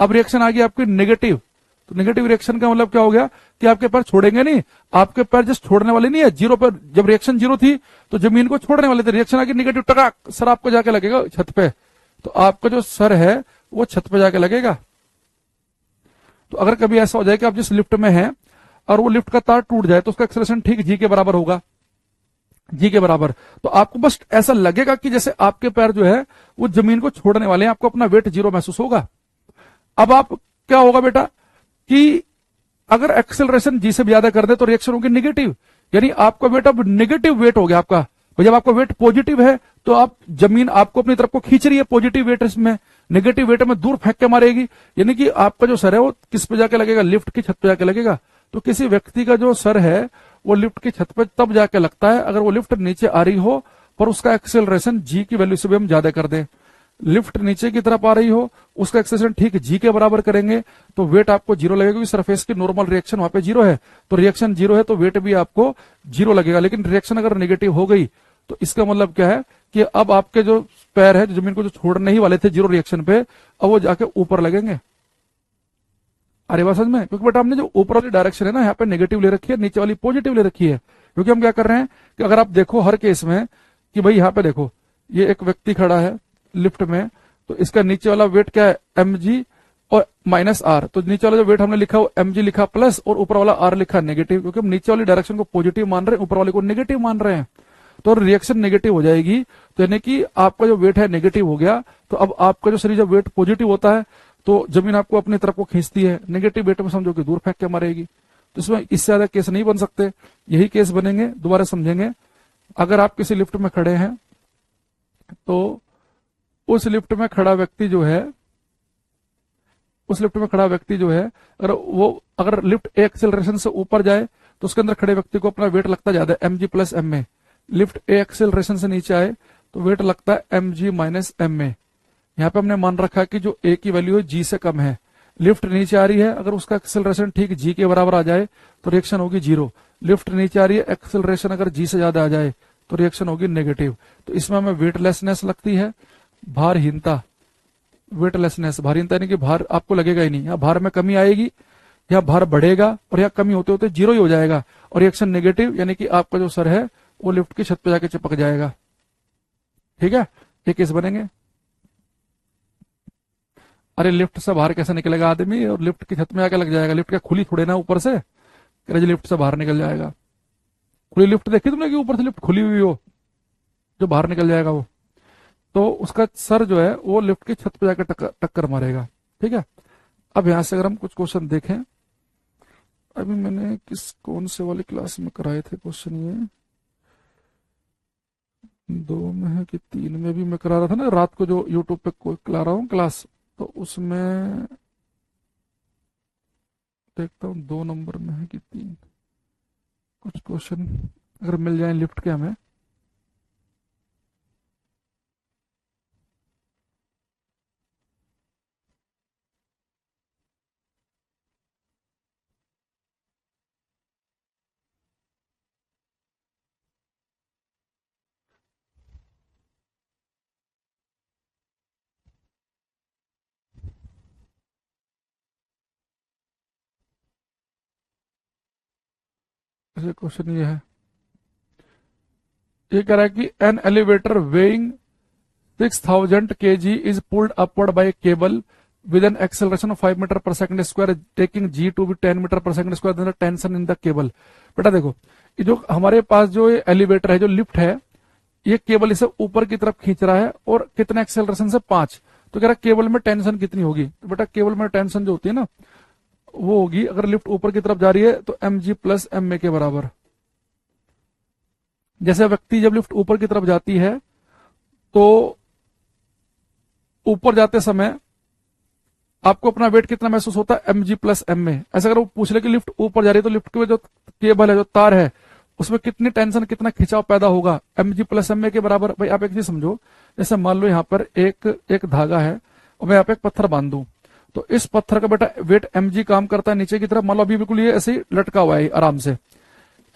अब रिएक्शन आ गई आपकी नेगेटिव, तो नेगेटिव रिएक्शन का मतलब क्या हो गया कि आपके पैर छोड़ेंगे नहीं, आपके पैर जस्ट छोड़ने वाले नहीं है, 0 पर जब रिएक्शन 0 थी तो जमीन को छोड़ने वाले थे, रिएक्शन आ गई नेगेटिव, टकाक सर आपको जाके लगेगा छत पे, तो आपका जो सर है वो छत पे जाके लगेगा। तो अगर कभी ऐसा हो जाए कि आप जिस लिफ्ट में हैं और वो लिफ्ट का तार टूट जाए तो उसका एक्सेलरेशन ठीक जी के बराबर होगा, जी के बराबर, तो आपको बस ऐसा लगेगा कि जैसे आपके पैर जो है वो जमीन को छोड़ने वाले हैं, आपको अपना वेट 0 महसूस होगा। अब आप क्या होगा बेटा, कि अगर एक्सेलरेशन जी से ज्यादा कर दे तो रिएक्शन होगी निगेटिव, यानी आपका वेट अब निगेटिव वेट हो गया आपका। तो जब आपका वेट पॉजिटिव है तो आप जमीन आपको अपनी तरफ को खींच रही है, पॉजिटिव वेट इसमें, नेगेटिव वेट में दूर फेंक के मारेगी, यानी कि आपका जो सर है वो किस पे जाके लगेगा, लिफ्ट की छत पे जाके लगेगा। तो किसी व्यक्ति का जो सर है वो लिफ्ट की छत पे तब जाके लगता है अगर वो लिफ्ट नीचे आ रही हो पर उसका एक्सेलरेशन जी की वैल्यू से भी हम ज्यादा कर दें। लिफ्ट नीचे की तरफ आ रही हो, उसका एक्सेलरेशन ठीक जी के बराबर करेंगे तो वेट आपको जीरो लगेगा, क्योंकि सरफेस की नॉर्मल रिएक्शन वहां पे जीरो है, तो रिएक्शन जीरो है तो वेट भी आपको जीरो लगेगा। लेकिन रिएक्शन अगर नेगेटिव हो गई तो इसका मतलब क्या है कि अब आपके जो पैर है जो जमीन को जो छोड़ने ही वाले थे जीरो रिएक्शन पे, अब वो जाके ऊपर लगेंगे। अरे बात समझ में, क्योंकि बेटा हमने जो ऊपर वाली डायरेक्शन है ना यहाँ पे नेगेटिव ले रखी है, नीचे वाली पॉजिटिव ले रखी है। क्योंकि हम क्या कर रहे हैं कि अगर आप देखो हर केस में कि भाई यहाँ पे देखो ये एक व्यक्ति खड़ा है लिफ्ट में, तो इसका नीचे वाला वेट क्या है mg और माइनस आर, तो नीचे वाला जो वेट हमने लिखा वो mg लिखा प्लस और ऊपर वाला आर लिखा नेगेटिव, क्योंकि हम नीचे वाली डायरेक्शन को पॉजिटिव मान रहे हैं, ऊपर वाले को नेगेटिव मान रहे हैं, तो रिएक्शन नेगेटिव हो जाएगी। तो यानी कि आपका जो वेट है नेगेटिव हो गया, तो अब आपका जो शरीर जब वेट पॉजिटिव होता है तो जमीन आपको अपनी तरफ को खींचती है, नेगेटिव वेट में समझो कि दूर फेंक के मारेगी। तो इसमें इससे ज्यादा केस नहीं बन सकते, यही केस बनेंगे। दोबारा समझेंगे, अगर आप किसी लिफ्ट में खड़े हैं तो उस लिफ्ट में खड़ा व्यक्ति जो है, उस लिफ्ट में खड़ा व्यक्ति जो है अगर लिफ्ट एक्सेलरेशन से ऊपर जाए तो उसके अंदर खड़े व्यक्ति को अपना वेट लगता ज्यादा है mg plus M A. Lift A acceleration से नीचे आए तो वेट लगता है mg माइनस एम ए। यहाँ पे हमने मान रखा है कि जो ए की वैल्यू है जी से कम है, लिफ्ट नीचे आ रही है, अगर उसका एक्सेलरेशन ठीक जी के बराबर आ जाए तो रिएक्शन होगी जीरो। लिफ्ट नीचे आ रही है, एक्सेलरेशन अगर जी से ज्यादा आ जाए तो रिएक्शन होगी नेगेटिव। तो इसमें हमें वेटलेसनेस लगती है, भारहीनता, वेटलेसनेस भारहीनता यानी कि भार आपको लगेगा ही नहीं, यहाँ भार में कमी आएगी, यहाँ भार बढ़ेगा और यहाँ कमी होते होते जीरो ही हो जाएगा और रिएक्शन नेगेटिव, यानी कि आपका जो सर है वो लिफ्ट की छत पे जाके चिपक जाएगा। ठीक है, ये केस बनेंगे। अरे लिफ्ट से बाहर कैसे निकलेगा आदमी और लिफ्ट की छत में आके लग जाएगा, लिफ्ट क्या खुली थोड़े ना ऊपर से, लिफ्ट से बाहर निकल जाएगा। खुली लिफ्ट देखी तुमने कि ऊपर से लिफ्ट खुली हुई हो, जो बाहर निकल जाएगा वो, तो उसका सर जो है वो लिफ्ट की छत पे जाकर टक्कर मारेगा। ठीक है, अब यहां से अगर हम कुछ क्वेश्चन देखें, अभी मैंने कौन से वाली क्लास में कराए थे क्वेश्चन, ये 2 में है कि 3 में भी मैं करा रहा था ना रात को, जो यूट्यूब पे करा रहा हूँ क्लास, तो उसमें देखता हूँ 2 नंबर में है कि 3, कुछ क्वेश्चन अगर मिल जाए लिफ्ट के हमें। ऐसे क्वेश्चन ये है, ये कह रहा है कि an elevator weighing 6000 kg is pulled upward by a cable with an acceleration of 5 metre per second square taking g to be 10 metre per second square, then the tension in the cable। बेटा देखो, ये जो हमारे पास जो ये elevator है, जो lift है, ये केबल इसे ऊपर की तरफ खींच रहा है और कितने एक्सेलरेशन से 5, तो कह रहा है केबल में टेंशन कितनी होगी। तो बेटा केबल में टेंशन जो होती है ना वो होगी, अगर लिफ्ट ऊपर की तरफ जा रही है तो mg प्लस एम ए के बराबर। जैसे व्यक्ति जब लिफ्ट ऊपर की तरफ जाती है तो ऊपर जाते समय आपको अपना वेट कितना महसूस होता है, mg प्लस एम ए। ऐसा अगर वो पूछ ले कि लिफ्ट ऊपर जा रही है तो लिफ्ट के जो केबल है, जो तार है, उसमें कितनी टेंशन, कितना खिंचाव पैदा होगा, mg प्लस एम ए के बराबर। भाई आप एक चीज समझो, जैसे मान लो यहाँ पर एक धागा है और मैं यहाँ पे एक पत्थर बांध दूं, तो इस पत्थर का बेटा वेट mg काम करता है नीचे की तरफ, मान लो अभी बिल्कुल ये ऐसे ही लटका हुआ है आराम से,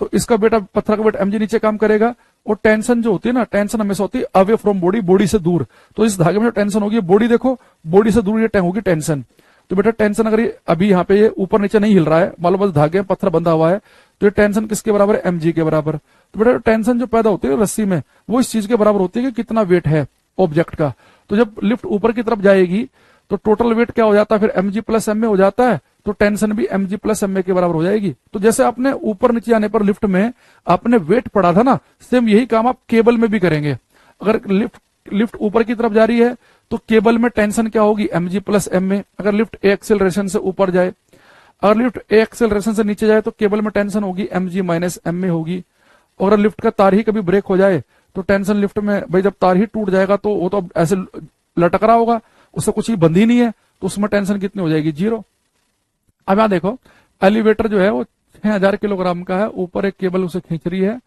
तो इसका बेटा पत्थर का वेट mg नीचे काम करेगा। और टेंशन जो होती है ना, टेंशन हमेशा होती है अवे फ्रॉम बॉडी, बॉडी से दूर, तो इस धागे में जो टेंशन होगी, बॉडी देखो, बॉडी से दूर ये होगी टेंशन। तो बेटा टेंशन अगर ये अभी यहाँ पे ये ऊपर नीचे नहीं हिल रहा है, मान लो बस धागे में पत्थर बंधा हुआ है, तो ये टेंशन किसके बराबर है, mg के बराबर। तो बेटा टेंशन जो पैदा होती है रस्सी में, वो इस चीज के बराबर होती है कि कितना वेट है ऑब्जेक्ट का। तो जब लिफ्ट ऊपर की तरफ जाएगी तो टोटल वेट क्या हो जाता है, फिर mg प्लस एम ए हो जाता है, तो टेंशन भी mg प्लस एम ए के बराबर हो जाएगी। तो जैसे आपने ऊपर नीचे आने पर लिफ्ट में आपने वेट पढ़ा था ना, सेम यही काम आप केबल में भी करेंगे। अगर लिफ्ट ऊपर की तरफ जा रही है तो केबल में टेंशन क्या होगी, mg प्लस एम ए। अगर लिफ्ट एक्सेलरेशन से ऊपर जाए, अगर लिफ्ट ए एक्सेलरेशन से नीचे जाए तो केबल में टेंशन होगी एम जी माइनस एम में होगी। और अगर लिफ्ट का तार ही कभी ब्रेक हो जाए तो टेंशन लिफ्ट में, भाई जब तार ही टूट जाएगा तो वो तो अब ऐसे लटक रहा होगा, उससे कुछ ही बंध ही नहीं है, तो उसमें टेंशन कितनी हो जाएगी, 0। अब यहां देखो, एलिवेटर जो है वो 6000 किलोग्राम का है, ऊपर एक केबल उसे खींच रही है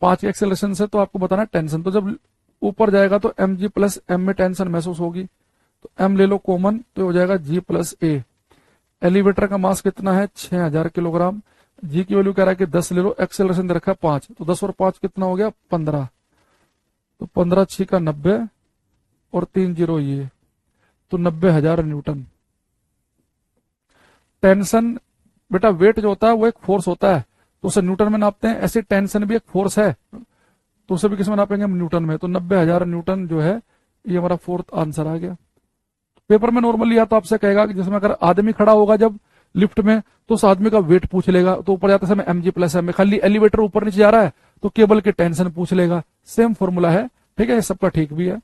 5 के एक्सेलरेशन से, तो आपको बताना टेंशन। तो जब ऊपर जाएगा तो एम जी प्लस एम में टेंशन महसूस होगी, तो एम ले लो कॉमन, तो हो जाएगा जी प्लस ए। एलिवेटर का मास कितना है, 6000 किलोग्राम। जी की वैल्यू कह रहा है कि 10 ले लो, एक्सेलरेशन दे रखा है 5, तो 10 और 5 कितना हो गया, 15। तो 15 6 का 90 और 3 जीरो ये, तो 90,000 न्यूटन। टेंशन, बेटा वेट जो होता है वो एक फोर्स होता है, तो उसे न्यूटन में नापते हैं, ऐसे टेंशन भी एक फोर्स है, तो उसे भी किस में नापेंगे हम, न्यूटन में। तो 90,000 न्यूटन जो है ये हमारा फोर्थ आंसर आ गया। पेपर में नॉर्मली या तो आपसे कहेगा कि जिसमें अगर आदमी खड़ा होगा जब लिफ्ट में, तो उस आदमी का वेट पूछ लेगा, तो ऊपर जाते समय एम जी प्लस एम में, खाली एलिवेटर ऊपर नीचे जा रहा है तो केबल की टेंशन पूछ लेगा। सेम फॉर्मूला है, ठीक है, ये सबका ठीक भी है।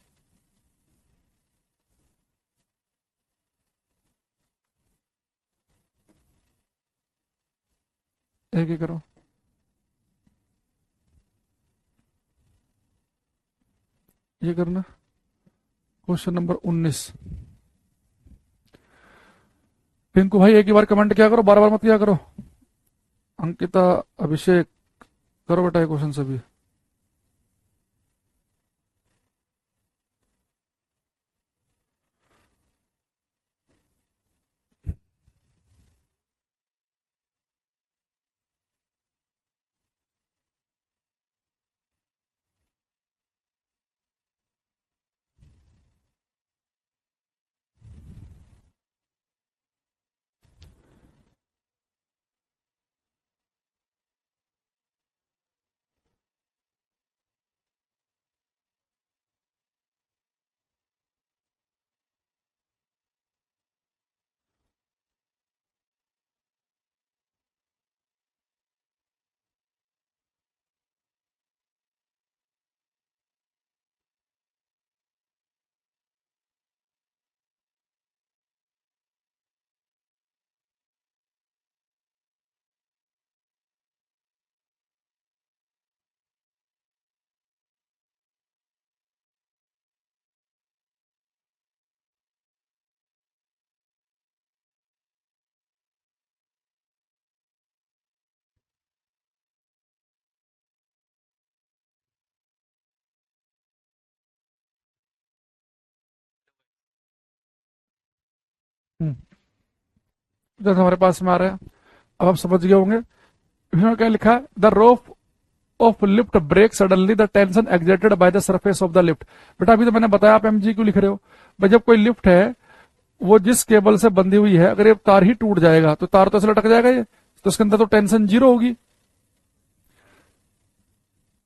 एक ही करो। ये करना, क्वेश्चन नंबर 19। पिंकू भाई एक ही बार कमेंट किया करो, बार बार मत किया करो। अंकिता, अभिषेक, करो बेटा ये क्वेश्चन सभी। जब हमारे पास में आ रहा है, अब आप समझ गए होंगे। इन्होंने क्या लिखा है, the rope of lift break suddenly, the tension exerted by the surface of the lift. बेटा अभी तो मैंने बताया, आप एमजी क्यों लिख रहे हो, भाई जब कोई लिफ्ट है वो जिस केबल से बंधी हुई है, अगर ये तार ही टूट जाएगा तो तार तो ऐसे लटक जाएगा ये, तो उसके अंदर तो टेंशन 0 होगी।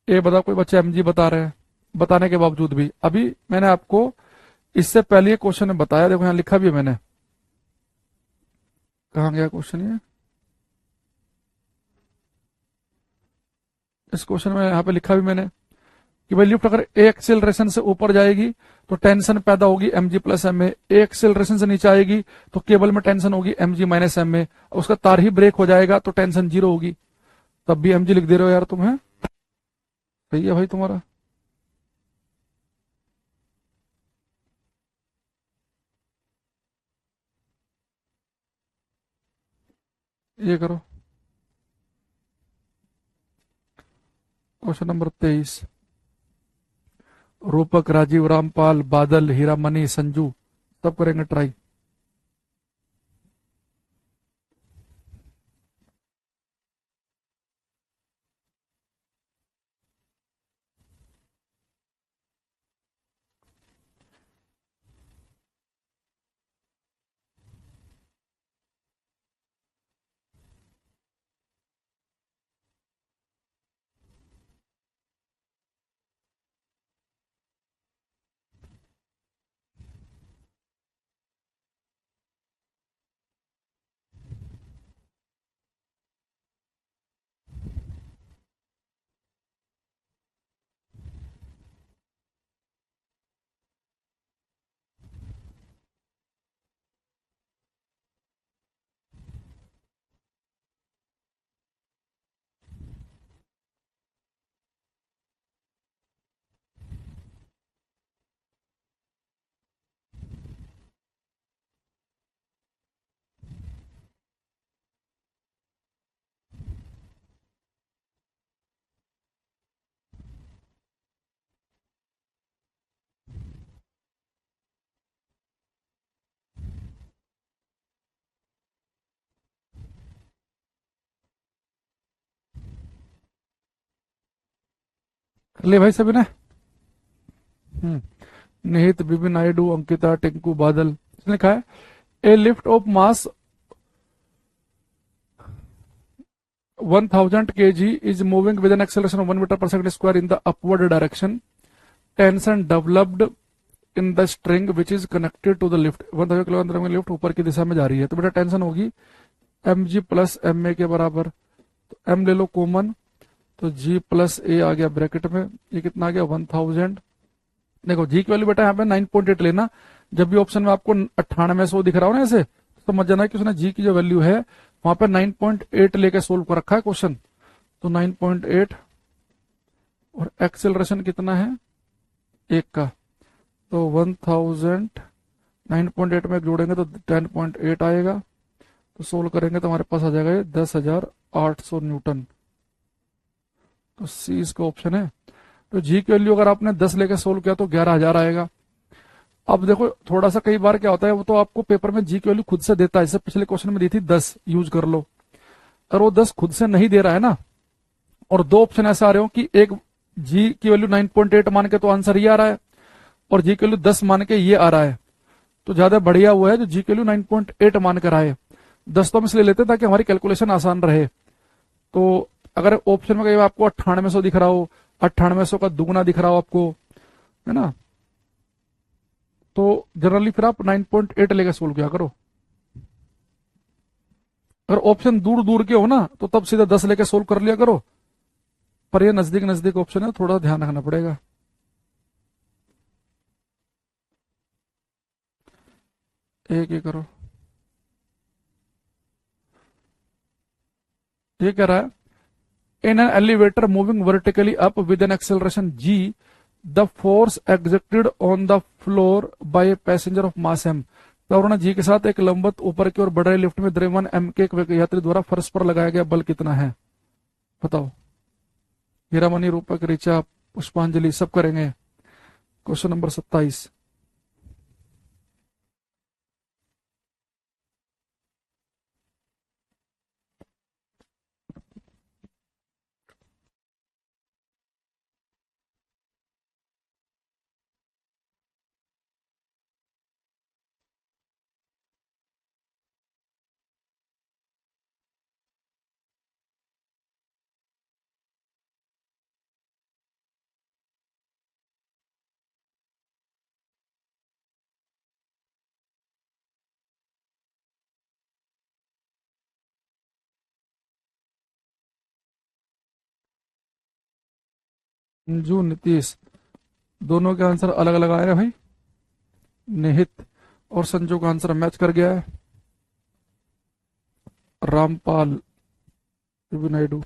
ये बता, कोई बच्चे एमजी बता रहे हैं, बताने के बावजूद भी। अभी मैंने आपको इससे पहले ये क्वेश्चन में बताया, देखो यहां लिखा भी है मैंने, कहां गया क्वेश्चन ये, इस क्वेश्चन में यहाँ पे लिखा भी मैंने कि भाई लिफ्ट अगर ए एक्सेलरेशन से ऊपर जाएगी तो टेंशन पैदा होगी एम जी प्लस एम में, ए एक्सेलरेशन से नीचे आएगी तो केबल में टेंशन होगी एम जी माइनस एम में, उसका तार ही ब्रेक हो जाएगा तो टेंशन 0 होगी। तब भी एम जी लिख दे रहे हो यार तुम, है सही है भाई तुम्हारा। ये करो, क्वेश्चन नंबर 23। रूपक, राजीव, रामपाल, बादल, हीरामणि, संजू, सब करेंगे ट्राई। ले भाई सभी ने। निहित, बीबी नायडू, अंकिता, टिंकू, बादल। इसने लिखा है ए lift of mass 1000 kg is moving with an acceleration of 1 meter per second square in the upward direction. Tension developed in the string which is connected to the lift. 1000 kilometre में लिफ्ट ऊपर की दिशा में जा रही है, तो बेटा tension होगी M G plus M A के बराबर। तो एम ले लो कॉमन, तो जी प्लस ए आ गया ब्रैकेट में, ये कितना आ गया 1000। देखो जी की वैल्यू बेटा यहाँ पे 9.8 लेना। जब भी ऑप्शन में आपको 9800 दिख रहा हो ना ऐसे, तो समझ जाना कि उसने जी की जो वैल्यू है वहां पे 9.8 लेके सोल्व कर रखा है क्वेश्चन। तो 9.8 और एक्सेलरेशन कितना है 1 का, तो 1000 9.8 में जोड़ेंगे तो 10.8 आएगा। तो सोल्व करेंगे तो हमारे पास आ जाएगा ये 10,800 न्यूटन। तो सी इसका ऑप्शन है। तो जी की वैल्यू अगर आपने 10 लेके सोल्व किया तो 11,000 आएगा। अब देखो थोड़ा सा कई बार क्या होता है, वो तो आपको पेपर में जी की वैल्यू खुद से देता है, जैसे पिछले क्वेश्चन में दी थी 10 यूज कर लो। अगर वो 10 खुद से नहीं दे रहा है ना, और दो ऑप्शन ऐसे आ रहे हो कि एक जी की वैल्यू 9.8 मान के तो आंसर ये आ रहा है, और जी की वैल्यू 10 मान के ये आ रहा है, तो ज्यादा बढ़िया हुआ है जो जी की वैल्यू 9.8 मान कर आए। 10 तो हम इसलिए लेते हैं ताकि हमारी कैलकुलेशन आसान रहे। तो अगर ऑप्शन में कहीं आपको 9800 दिख रहा हो, 9800 का दुगना दिख रहा हो आपको, है ना, तो जनरली फिर आप 9.8 लेकर सोल्व किया करो। अगर ऑप्शन दूर दूर के हो ना तो तब सीधा 10 लेके सोल्व कर लिया करो, पर ये नजदीक नजदीक ऑप्शन है, थोड़ा ध्यान रखना पड़ेगा। एक ही करो। ये कह रहा है in an elevator moving vertically up with an acceleration ji the force exerted on the floor by a passenger of mass m. तो उन्होंने जी के साथ एक लंबवत ऊपर की ओर बढ़ रही लिफ्ट में द्रव्यमान एम के एक यात्री द्वारा फर्श पर लगाया गया बल कितना है, बताओ। हीरामणि, रूपक, ऋचा, पुष्पांजलि सब करेंगे। Question number 27। अंजू, नीतीश, दोनों के आंसर अलग अलग आए हैं भाई। निहित और संजू का आंसर मैच कर गया है। रामपाल, नायडू।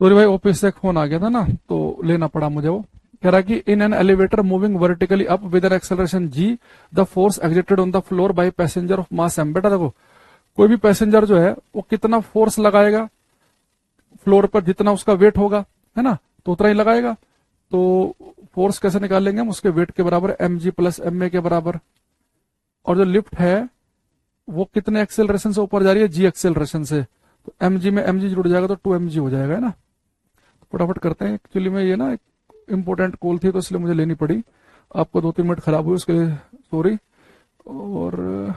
तो भाई ऑफिस से एक फोन आ गया था ना, तो लेना पड़ा मुझे वो। कह रहा है कि in an elevator moving vertically up with an acceleration ji, the force exerted on the floor by passenger of mass M. बेटा देखो, कोई भी पैसेंजर जो है वो कितना फोर्स लगाएगा फ्लोर पर, जितना उसका वेट होगा, है ना, तो उतना ही लगाएगा। तो फोर्स कैसे निकालेंगे हम, उसके वेट के बराबर M G plus M A के बराबर। और जो लिफ्ट है वो कितने एक्सेलरेशन से ऊपर जा रही है, जी एक्सेलरेशन से, तो एम जी में एम जी जुड़ जाएगा तो 2 mg हो जाएगा, है ना। फटाफट करते हैं, एक्चुअली में ये ना एक इंपॉर्टेंट कॉल थी तो इसलिए मुझे लेनी पड़ी। आपको 2-3 मिनट खराब हुए उसके लिए सॉरी। और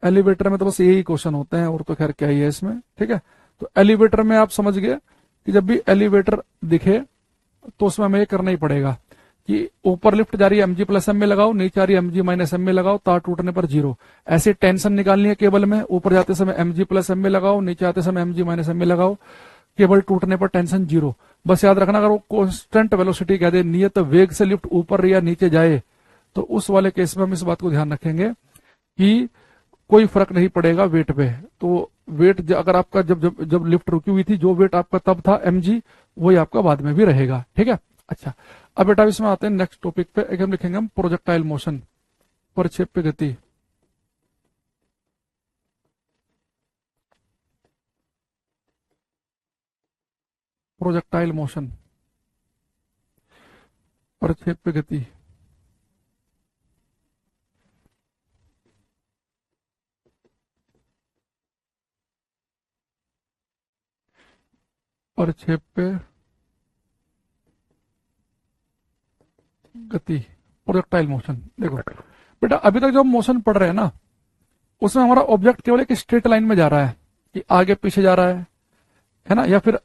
एलिवेटर में तो बस यही क्वेश्चन होते हैं, और तो खैर क्या ही है इसमें, ठीक है। तो एलिवेटर में आप समझ गए कि जब भी एलिवेटर दिखे तो उसमें हमें ये करना ही पड़ेगा कि ऊपर लिफ्ट जा रही है एम जी प्लस एम में लगाओ, नीचे आ रही है एम जी माइनस एम में लगाओ, तार टूटने पर 0। ऐसे टेंशन निकालनी है केबल में, ऊपर जाते समय एम जी प्लस एम में लगाओ, नीचे आते समय एम जी माइनस एम में लगाओ, केबल टूटने पर टेंशन 0। बस याद रखना, अगर वो कांस्टेंट वेलोसिटी कह दे, नियत वेग से लिफ्ट ऊपर या नीचे जाए, तो उस वाले केस में हम इस बात को ध्यान रखेंगे कि कोई फर्क नहीं पड़ेगा वेट पे। तो वेट अगर आपका जब जब जब लिफ्ट रुकी हुई थी, जो वेट आपका तब था एम जी, वही आपका बाद में भी रहेगा, ठीक है। अच्छा, अब बेटा इसमें आते हैं नेक्स्ट टॉपिक पे। एक हम लिखेंगे हम प्रोजेक्टाइल मोशन, प्रक्षेप्य गति। प्रोजेक्टाइल मोशन, प्रक्षेप्य गति। प्रक्षेप्य गति, प्रोजेक्टाइल मोशन। देखो बेटा, अभी तक जो हम मोशन पढ़ रहे हैं ना, उसमें हमारा ऑब्जेक्ट केवल एक स्ट्रेट लाइन में जा रहा है, कि आगे पीछे जा रहा है ना, या फिर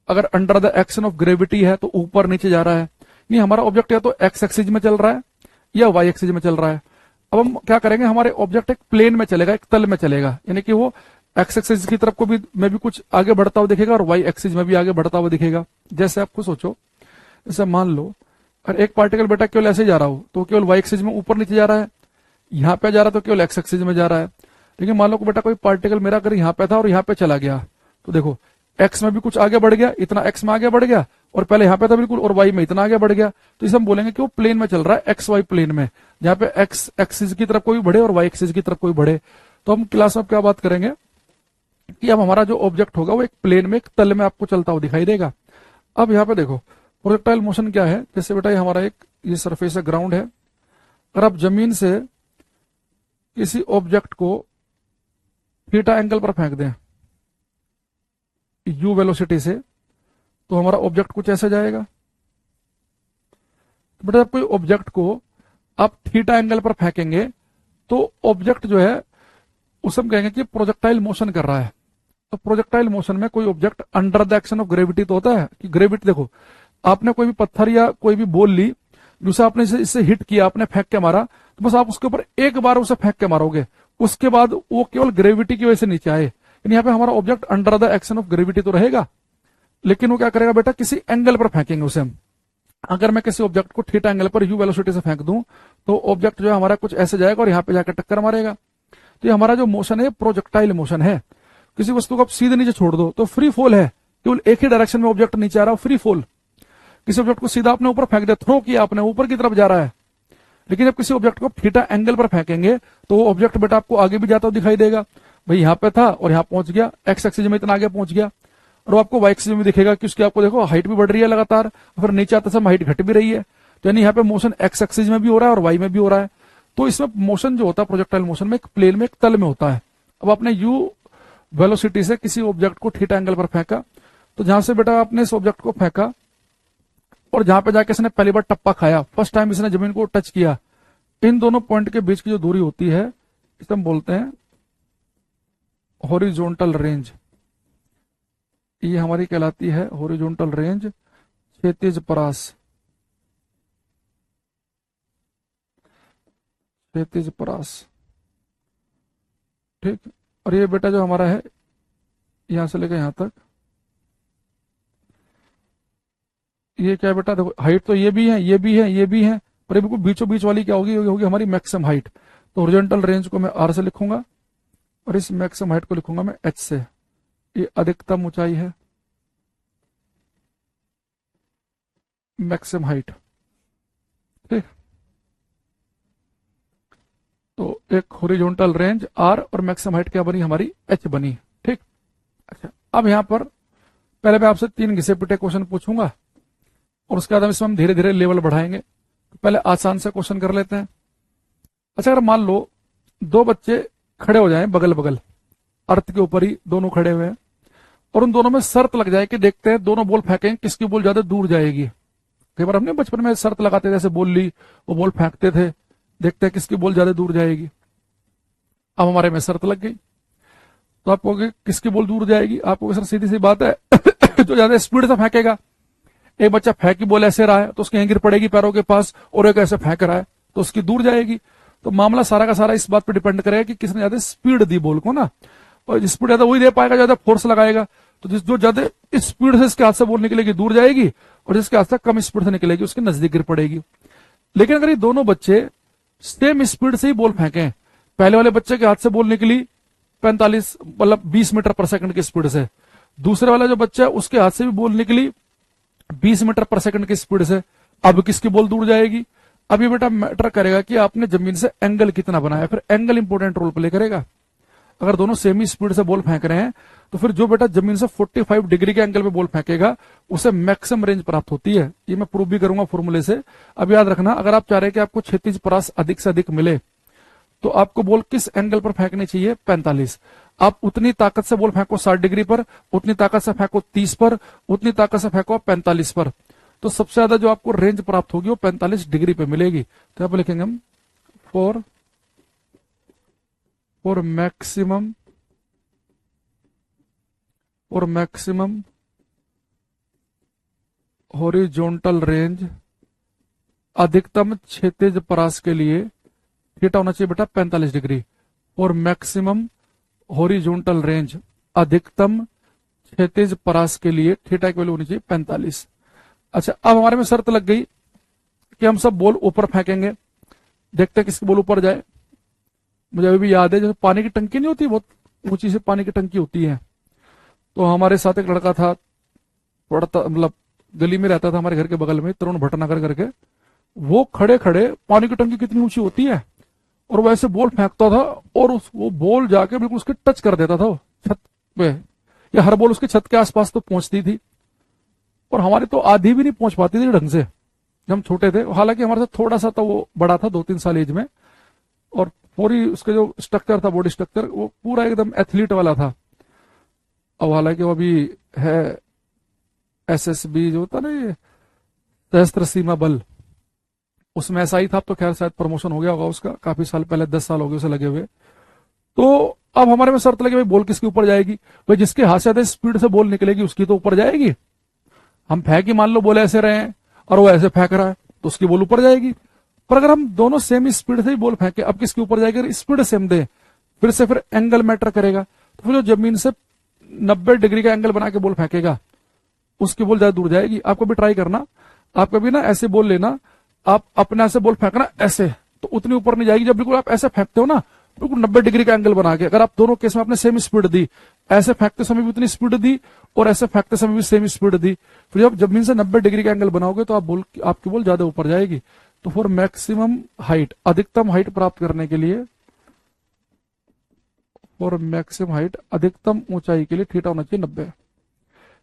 अगर under the action of gravity है तो ऊपर नीचे जा रहा है। नहीं, हमारा ऑब्जेक्ट या तो एक्स एक्सिस में चल रहा है या वाई एक्सिस में चल रहा है। अब हम क्या करेंगे, हमारे ऑब्जेक्ट एक प्लेन में चलेगा, एक तल में चलेगा, यानी कि वो एक्स एक्सिस की तरफ को भी में भी कुछ आगे बढ़ता हुआ दिखेगा और वाई एक्सिस में भी आगे बढ़ता हुआ दिखेगा। जैसे आप खुद सोचो, जैसे मान लो अगर एक पार्टिकल बेटा केवल ऐसे जा रहा हो तो केवल वाई एक्सिस में ऊपर नीचे जा रहा है, यहाँ पे जा रहा है तो केवल एक्स एक्सिस में जा रहा है। लेकिन मान लो कि बेटा कोई पार्टिकल मेरा अगर यहाँ पे था और यहाँ पे चला गया, तो देखो एक्स में भी कुछ आगे बढ़ गया, इतना एक्स में आगे बढ़ गया, और पहले यहाँ पे था बिल्कुल, और वाई में इतना आगे बढ़ गया। तो इसे हम बोलेंगे कि वो प्लेन में चल रहा है, एक्स वाई प्लेन में, जहाँ पे एक्स एक्सिस की तरफ कोई बढ़े और वाई एक्सिस की तरफ कोई बढ़े। तो हम क्लास में क्या बात करेंगे कि अब हमारा जो ऑब्जेक्ट होगा वो एक प्लेन में, एक तल में आपको चलता हुआ दिखाई देगा। अब यहाँ पे देखो प्रोजेक्टाइल मोशन क्या है। जैसे बेटा ये हमारा एक ये सरफेस है, ग्राउंड है। अगर आप जमीन से किसी ऑब्जेक्ट को थीटा एंगल पर फेंक दें यू वेलोसिटी से, तो हमारा ऑब्जेक्ट कुछ ऐसे जाएगा। तो बेटा जब कोई ऑब्जेक्ट को आप थीटा एंगल पर फेंकेंगे तो ऑब्जेक्ट जो है उसे हम कहेंगे कि प्रोजेक्टाइल मोशन कर रहा है। तो प्रोजेक्टाइल मोशन में कोई object under the action of gravity तो होता है कि ग्रेविटी, देखो आपने कोई भी पत्थर या कोई भी बॉल ली, दूसरा आपने इससे हिट किया, आपने फेंक के मारा, तो बस आप उसके ऊपर एक बार उसे फेंक के मारोगे, उसके बाद वो केवल ग्रेविटी की वजह से नीचे आए, यानी यहाँ पे हमारा object under the action of gravity तो रहेगा, लेकिन वो क्या करेगा बेटा, किसी एंगल पर फेंकेंगे उसे हम। अगर मैं किसी ऑब्जेक्ट को थीटा एंगल पर यू वेलोसिटी से फेंक दूं तो ऑब्जेक्ट जो है हमारा कुछ ऐसे जाएगा और यहाँ पे जाकर टक्कर मारेगा। तो ये हमारा जो मोशन है प्रोजेक्टाइल मोशन है। किसी वस्तु को आप सीधे नीचे छोड़ दो तो फ्री फॉल है, केवल एक ही डायरेक्शन में ऑब्जेक्ट नीचे आ रहा हो, फ्री फॉल। किसी ऑब्जेक्ट को सीधा आपने ऊपर फेंक दिया, थ्रो किया आपने, ऊपर की तरफ जा रहा है। लेकिन जब किसी ऑब्जेक्ट को थीटा एंगल पर फेंकेंगे तो वो ऑब्जेक्ट बेटा आपको आगे भी जाता हुआ दिखाई देगा। भाई यहाँ पे था और यहाँ पहुंच गया, एक्स एक्सिस में इतना आगे पहुंच गया, और वो आपको वाई एक्सिस में दिखेगा कि उसकी आपको देखो हाइट भी बढ़ रही है लगातार, और फिर नीचे आते समय हाइट घट भी रही है। तो यानी यहाँ पे मोशन एक्स एक्सिस में भी हो रहा है और वाई में भी हो रहा है। तो इसमें मोशन जो होता है प्रोजेक्टाइल मोशन में एक प्लेन में, एक तल में होता है। अब आपने यू वेलोसिटी से किसी ऑब्जेक्ट को थीटा एंगल पर फेंका, तो जहां से बेटा आपने इस ऑब्जेक्ट को फेंका और जहां पे जाके इसने पहली बार टप्पा खाया, फर्स्ट टाइम इसने जमीन को टच किया, इन दोनों पॉइंट के बीच की जो दूरी होती है इसे हम बोलते हैं हॉरिजॉन्टल रेंज। ये हमारी कहलाती है हॉरिजॉन्टल रेंज, क्षैतिज परास, क्षैतिज परास, ठीक। और ये बेटा जो हमारा है यहां से लेकर यहां तक, ये क्या बेटा, देखो हाइट तो ये भी है, ये भी है, ये भी है, पर ये बिल्कुल बीचों बीच वाली क्या होगी, होगी हमारी मैक्सिमम हाइट। तो हॉरिजॉन्टल रेंज को मैं आर से लिखूंगा और इस मैक्सिमम हाइट को लिखूंगा मैं एच से। ये अधिकतम ऊंचाई है, मैक्सिमम हाइट। ठीक, तो एक हॉरिजॉन्टल रेंज आर और मैक्सिमम हाइट क्या बनी हमारी एच बनी। ठीक, अच्छा अब यहां पर पहले मैं आपसे 3 घिसे पिटे क्वेश्चन पूछूंगा और उसके बाद इसमें हम धीरे धीरे लेवल बढ़ाएंगे। तो पहले आसान से क्वेश्चन कर लेते हैं। अच्छा, अगर मान लो 2 बच्चे खड़े हो जाएं बगल बगल, अर्थ के ऊपर ही दोनों खड़े हुए हैं, और उन दोनों में शर्त लग जाए कि देखते हैं दोनों बॉल फेंकेंगे किसकी बॉल ज्यादा दूर जाएगी। कई बार हमने बचपन में शर्त लगाते थे, जैसे बॉल ली वो बॉल फेंकते थे, देखते हैं किसकी बॉल ज्यादा दूर जाएगी। अब हमारे में शर्त लग गई, तो आप कहोगे किसकी बॉल दूर जाएगी, आप कहोगे सर सीधी सी बात है जो ज्यादा स्पीड से फेंकेगा। एक बच्चा फेंक की बॉल ऐसे रहा है तो उसकी यहीं गिर पड़ेगी पैरों के पास, और एक ऐसे फेंक रहा है तो उसकी दूर जाएगी। तो मामला सारा का सारा इस बात पर डिपेंड करेगा कि किसने ज्यादा स्पीड दी बॉल को ना, और स्पीड ज्यादा वही दे पाएगा ज्यादा फोर्स लगाएगा। तो जो ज्यादा स्पीड से इसके हाथ से बॉल निकलेगी दूर जाएगी, और जिसके हाथ से कम स्पीड से निकलेगी उसके नजदीक गिर पड़ेगी। लेकिन अगर ये दोनों बच्चे सेम स्पीड से ही बॉल फेंके, पहले वाले बच्चे के हाथ से बॉल निकली 45 मतलब 20 मीटर पर सेकंड की स्पीड से, दूसरे वाला जो बच्चा है उसके हाथ से भी बॉल निकली 20 मीटर पर सेकंड की स्पीड से, अब किसकी बॉल दूर जाएगी। अब ये बेटा मैटर करेगा कि आपने जमीन से एंगल कितना बनाया, फिर एंगल इंपॉर्टेंट रोल प्ले करेगा। अगर दोनों सेम ही स्पीड से बॉल फेंक रहे हैं तो फिर जो बेटा जमीन से 45 डिग्री के एंगल पे बॉल फेंकेगा उसे मैक्सिमम रेंज प्राप्त होती है। ये मैं प्रूव भी करूंगा फॉर्मूले से। अब याद रखना, अगर आप चाह रहे हैं कि आपको क्षैतिज परास अधिक से अधिक मिले तो आपको बॉल किस एंगल पर फेंकनी चाहिए, 45। आप उतनी ताकत से बॉल फेंको 60 डिग्री पर, उतनी ताकत से फेंको 30 पर, उतनी ताकत से फेंको 45 पर, तो सबसे ज्यादा जो आपको रेंज प्राप्त होगी वो 45 डिग्री पे मिलेगी। तो यहाँ पे लिखेंगे हम फॉर मैक्सिमम हॉरिजॉन्टल रेंज, अधिकतम क्षैतिज परास के लिए थीटा होना चाहिए बेटा 45 डिग्री। और मैक्सिमम हॉरिजॉन्टल रेंज, अधिकतम क्षैतिज परास के लिए थीटा की वैल्यू होनी चाहिए 45। अच्छा, अब हमारे में शर्त लग गई कि हम सब बॉल ऊपर फेंकेंगे, देखते हैं किसकी बॉल ऊपर जाए। मुझे अभी भी याद है, जैसे पानी की टंकी नहीं होती, बहुत ऊंची से पानी की टंकी होती है, तो हमारे साथ एक लड़का था, पढ़ता मतलब गली में रहता था हमारे घर के बगल में, तरुण भटनागर करके। वो खड़े खड़े, पानी की टंकी कितनी ऊंची होती है, और वैसे बॉल फेंकता था और वो बॉल जाके बिल्कुल उसके टच कर देता था छत पे, या हर बॉल उसकी छत के आसपास तो पहुंचती थी, और हमारी तो आधी भी नहीं पहुंच पाती थी ढंग से जब हम छोटे थे। हालांकि हमारे से थोड़ा सा तो वो बड़ा था, 2-3 साल एज में, और पूरी उसके जो स्ट्रक्चर था, बॉडी स्ट्रक्चर, वो पूरा एकदम एथलीट वाला था। अब हालांकि वो अभी है एसएसबी जो होता ना, ये सशस्त्र सीमा बल, उसमें ऐसा ही था। अब तो खैर शायद प्रमोशन हो गया होगा उसका, काफी साल पहले, 10 साल हो गए उसे लगे हुए। तो अब हमारे में शर्त लगी भाई बॉल किसके ऊपर जाएगी, भाई जिसके हाथ से ज्यादा स्पीड से बॉल निकलेगी उसकी तो ऊपर जाएगी। हम फेंक ही मान लो बॉल ऐसे रहे हैं और वो ऐसे फेंक रहा है तो उसकी बॉल ऊपर जाएगी। पर अगर हम दोनों सेम स्पीड से ही बॉल फेंके, अब किसके ऊपर जाएगी, स्पीड सेम दे, फिर एंगल मैटर करेगा। तो फिर जो जमीन से 90 डिग्री का एंगल बना के बॉल फेंकेगा उसकी बॉल ज्यादा दूर जाएगी। आप कभी ट्राई करना, आप कभी ना ऐसे बॉल लेना, आप अपने से बॉल फेंकना ऐसे, तो उतनी ऊपर नहीं जाएगी। जब बिल्कुल आप ऐसे फेंकते हो ना, बिल्कुल 90 डिग्री का एंगल बना के, अगर आप दोनों केस में आपने सेम स्पीड दी, ऐसे फेंकते समय भी उतनी स्पीड दी और ऐसे फेंकते समय भी सेम स्पीड दी, फिर जब जमीन से 90 डिग्री का एंगल बनाओगे तो आपकी बॉल ज्यादा ऊपर जाएगी। तो फॉर मैक्सिमम हाइट, अधिकतम हाइट प्राप्त करने के लिए, फॉर मैक्सिमम हाइट, अधिकतम ऊंचाई के लिए थीटा होना चाहिए 90।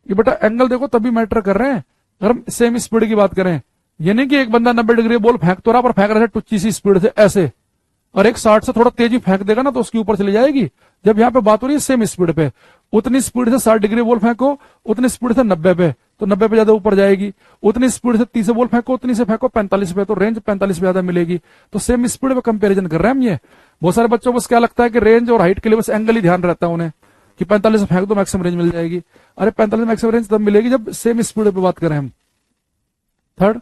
ये बेटा एंगल देखो तभी मैटर कर रहे हैं अगर हम सेम स्पीड की बात करें। ये नहीं कि एक बंदा 90 डिग्री बॉल फेंक तो रहा, पर फेंक रहा है टुच्ची सी स्पीड से ऐसे, और एक 60 से थोड़ा तेजी फेंक देगा ना तो उसके ऊपर चली जाएगी। जब यहाँ पे बात हो रही है सेम स्पीड पे, उतनी स्पीड से 60 डिग्री बॉल फेंको, उतनी स्पीड से 90 पे, तो 90 पे ज्यादा ऊपर जाएगी। उतनी स्पीड से 30 बॉल फेंको, उतनी से फेंको 45 पे, तो रेंज 45 पे ज्यादा मिलेगी। तो सेम स्पीड पे कंपेरिजन कर रहे हैं हम। ये बहुत सारे बच्चों को बस क्या लगता है कि रेंज और हाइट के लिए बस एंगल ही ध्यान रहता है उन्हें, कि 45 फेंक दो मैक्सिमम रेंज मिल जाएगी। अरे 45 मैक्सिमम रेंज तब मिलेगी जब सेम स्पीड पे बात करें हम। थर्ड,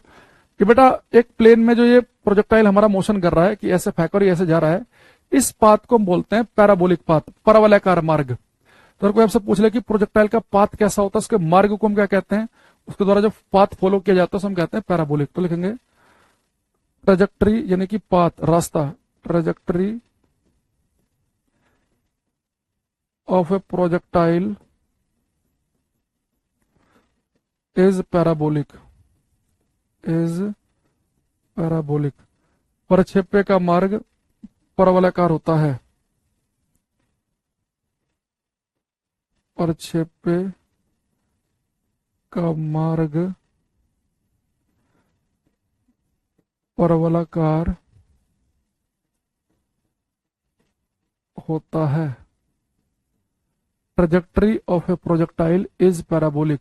कि बेटा एक प्लेन में जो ये प्रोजेक्टाइल हमारा मोशन कर रहा है, कि ऐसे फेंक और ये ऐसे जा रहा है, इस पाथ को हम बोलते हैं पैराबोलिक पाथ, परवलयाकार मार्ग। तो अगर कोई आपसे पूछ ले कि प्रोजेक्टाइल का पाथ कैसा होता है, उसके मार्ग को हम क्या कहते हैं, उसके द्वारा जो पाथ फॉलो किया जाता है उसे हम कहते हैं पैराबोलिक। तो लिखेंगे ट्रेजेक्टरी यानी कि पाथ, रास्ता, trajectory of a projectile is parabolic. Is parabolic. प्रक्षेप्य का मार्ग परवलयाकार होता है। प्रक्षेप्य का मार्ग परवलयाकार होता है। Trajectory of a projectile is parabolic.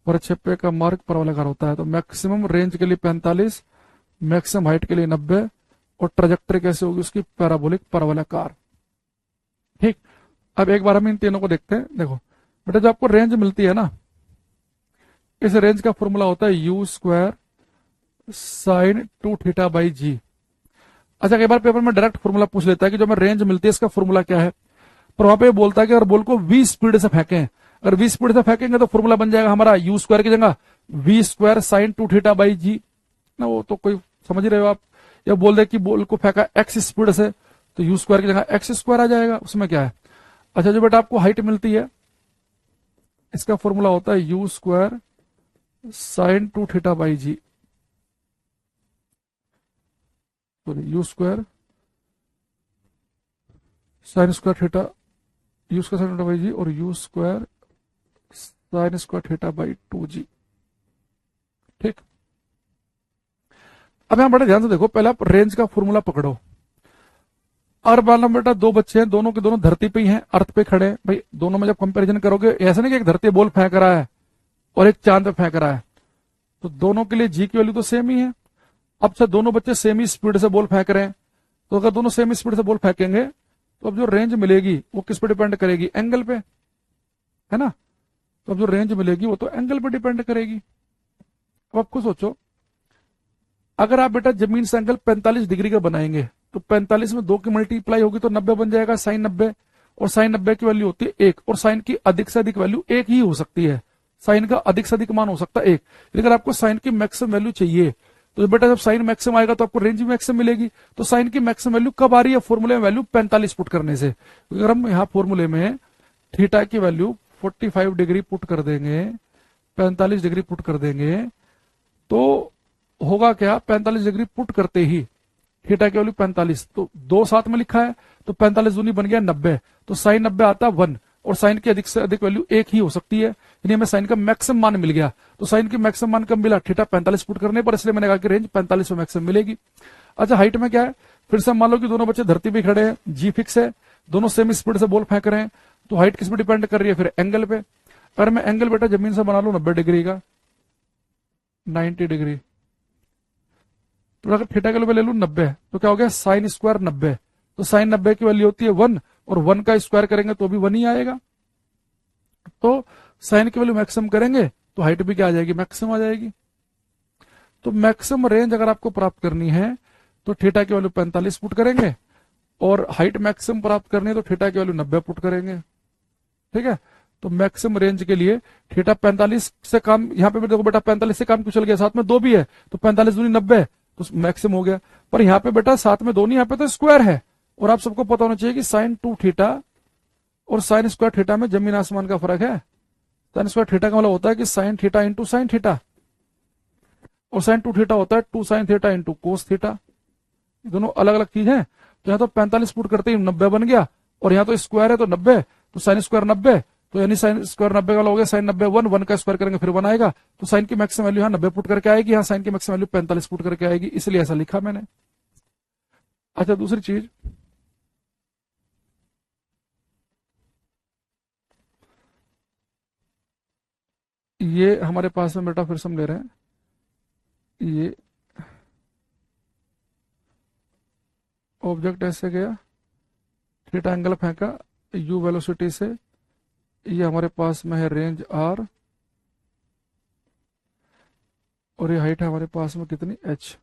प्रक्षेप्य का मार्ग परवलयाकार होता है। तो मैक्सिमम रेंज के लिए 45, मैक्सिमम हाइट के लिए 90, और ट्रेजेक्टरी कैसे होगी उसकी? पैराबोलिक, परवलयाकार। ठीक। अब एक बार हम इन तीनों को देखते हैं। देखो बेटा, जो आपको रेंज मिलती है ना, इस रेंज का फॉर्मूला होता है u square sine 2 theta by g. अच्छा, कई बार पेपर में डायरेक्ट फॉर्मूला पूछ लेता है कि जो हमें रेंज मिलती है इसका फॉर्मूला क्या है, पर वहां पे बोलता है कि अगर बॉल को वी स्पीड से फेंकें, अगर वी स्पीड से फेंकेंगे तो फॉर्मूला बन जाएगा हमारा यू स्क्वायर की जगह v square sine 2 theta by g ना। वो तो कोई समझ ही रहे हो आप। या बोल दे कि बॉल को फेंका एक्स स्पीड से, तो यू स्क्वायर की जगह एक्स स्क्वायर आ जाएगा, उसमें क्या है। अच्छा, जो बेटा आपको हाइट मिलती है, इसका फॉर्मूला होता है u square sine 2 theta by g. Sorry, u square sine square theta, u square sine theta by g, और u square sine square theta by 2 g. ठीक। अब यहां बड़े ध्यान से देखो, पहले आप रेंज का फॉर्मूला पकड़ो। और मान लो बेटा दो बच्चे हैं, दोनों के दोनों धरती पे ही हैं, अर्थ पे खड़े हैं भाई। दोनों में जब कंपैरिजन करोगे, ऐसा नहीं कि एक धरती बॉल फेंक रहा है और एक चांद पे फेंक रहा है, तो दोनों के लिए जी की वैल्यू तो सेम ही है। अब से दोनों बच्चे सेम ही स्पीड से बॉल फेंक रहे हैं, तो अगर दोनों सेम स्पीड से बॉल फेंकेंगे तो अब जो रेंज मिलेगी वो किस पे डिपेंड करेगी? एंगल पे, है ना। तो अब जो रेंज मिलेगी वो तो एंगल पे डिपेंड करेगी। अब आपको सोचो, अगर आप बेटा जमीन से एंगल 45 डिग्री का बनाएंगे, तो 45 में 2 की मल्टीप्लाई होगी तो 90 बन जाएगा, साइन 90। और साइन 90 की वैल्यू होती है 1, और साइन की अधिक से अधिक वैल्यू 1 ही हो सकती है। साइन का अधिक से अधिक मान हो सकता है 1। लेकिन अगर आपको साइन की मैक्सिमम वैल्यू चाहिए, तो बेटा जब साइन मैक्सिमम आएगा तो आपको रेंज भी मैक्सिमम मिलेगी। तो साइन की मैक्सिमम वैल्यू कब आ रही है? फॉर्मूले में वैल्यू 45 पुट करने से। अगर हम यहाँ फॉर्मूले में थीटा की वैल्यू 45 डिग्री पुट कर देंगे, 45 डिग्री पुट कर देंगे, तो होगा क्या? 45 डिग्री पुट करते ही थीटा की वैल्यू 45, तो 2 साथ में लिखा है, तो 45 दूनी बन गया 90, तो साइन 90 आता 1, और साइन की अधिक से अधिक वैल्यू 1 ही हो सकती है, यानी हमें साइन का मैक्सिमम मान मिल गया। तो साइन की मैक्सिमम मान कब मिला? थीटा 45 पुट करने पर, इसलिए मैंने कहा कि रेंज 45 में मैक्सिमम मिलेगी। अच्छा, हाइट में क्या है? फिर से मान लो कि दोनों बच्चे धरती पे खड़े हैं, जी फिक्स है, दोनों सेम स्पीड से बॉल फेंक रहे हैं, तो हाइट किस पे डिपेंड कर रही है? फिर एंगल पे। अगर मैं एंगल बेटा जमीन से बना लू 90 डिग्री का, 90 डिग्री, तो अगर थीटा की वैल्यू ले लू 90, तो क्या हो गया? Sine square 90। तो साइन 90 की वैल्यू होती है 1, और 1 का स्क्वायर करेंगे तो भी 1 ही आएगा। तो साइन की वैल्यू मैक्सिमम करेंगे तो हाइट भी क्या आ जाएगी? मैक्सिमम आ जाएगी। तो मैक्सिमम रेंज अगर आपको प्राप्त करनी है तो थीटा की वैल्यू 45 पुट करेंगे, और हाइट मैक्सिमम प्राप्त करनी है तो थीटा की वैल्यू 90 पुट करेंगे। ठीक है। तो मैक्सिमम रेंज के लिए थीटा 45 से कम, यहाँ पे भी देखो बेटा 45 से कम क्यों चल गया? साथ में 2 भी है, तो 45 दूनी 90, तो मैक्सिमम हो गया। पर यहाँ पे बेटा साथ में 2 नहीं, यहाँ पे तो स्क्वायर है, और आप सबको पता होना चाहिए कि साइन 2 थीटा और साइन स्क्वायर थीटा में जमीन आसमान का फर्क है। साइन स्क्वायर थीटा का मतलब होता है कि sine theta into sine theta, और साइन 2 थीटा होता है 2 sine theta into cos theta. दोनों अलग अलग चीज है। तो यहाँ तो 45 पुट करते ही 90 बन गया, और यहाँ तो स्क्वायर है तो 90, तो साइन स्क्वायर 90, तो यानी साइन स्क्वायर 90 वाला हो गया साइन 90 1, 1 का स्क्वायर करेंगे फिर 1 आएगा, तो साइन की मैक्सिमम वैल्यू यहाँ 90 पुट करके आएगी, यहाँ साइन की मैक्सिमम वैल्यू 45 पुट करके आएगी, इसलिए ऐसा लिखा मैंने। अच्छा, दूसरी चीज, ये हमारे पास में बेटा फिर से हम ले रहे हैं, ये ऑब्जेक्ट ऐसे गया, थीटा एंगल फेंका यू वेलोसिटी से, ये हमारे पास में है रेंज आर, और ये हाइट है हमारे पास में कितनी? एच।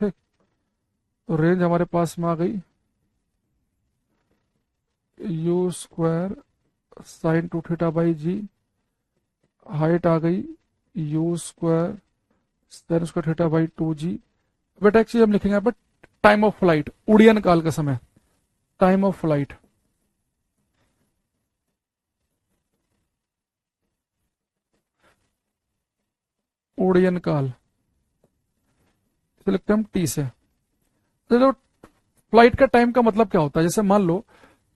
ठीक। तो रेंज हमारे पास में आ गई u square sine 2 theta by g, height आ गई u square sine square theta by 2 g. बेटा एक चीज हम लिखेंगे यहाँ पर, टाइम ऑफ फ्लाइट, उड़ियन काल का समय, टाइम ऑफ फ्लाइट। उड़ियन काल, तो लिखते हैं हम टी से। तो फ्लाइट का टाइम का मतलब क्या होता है, जैसे मान लो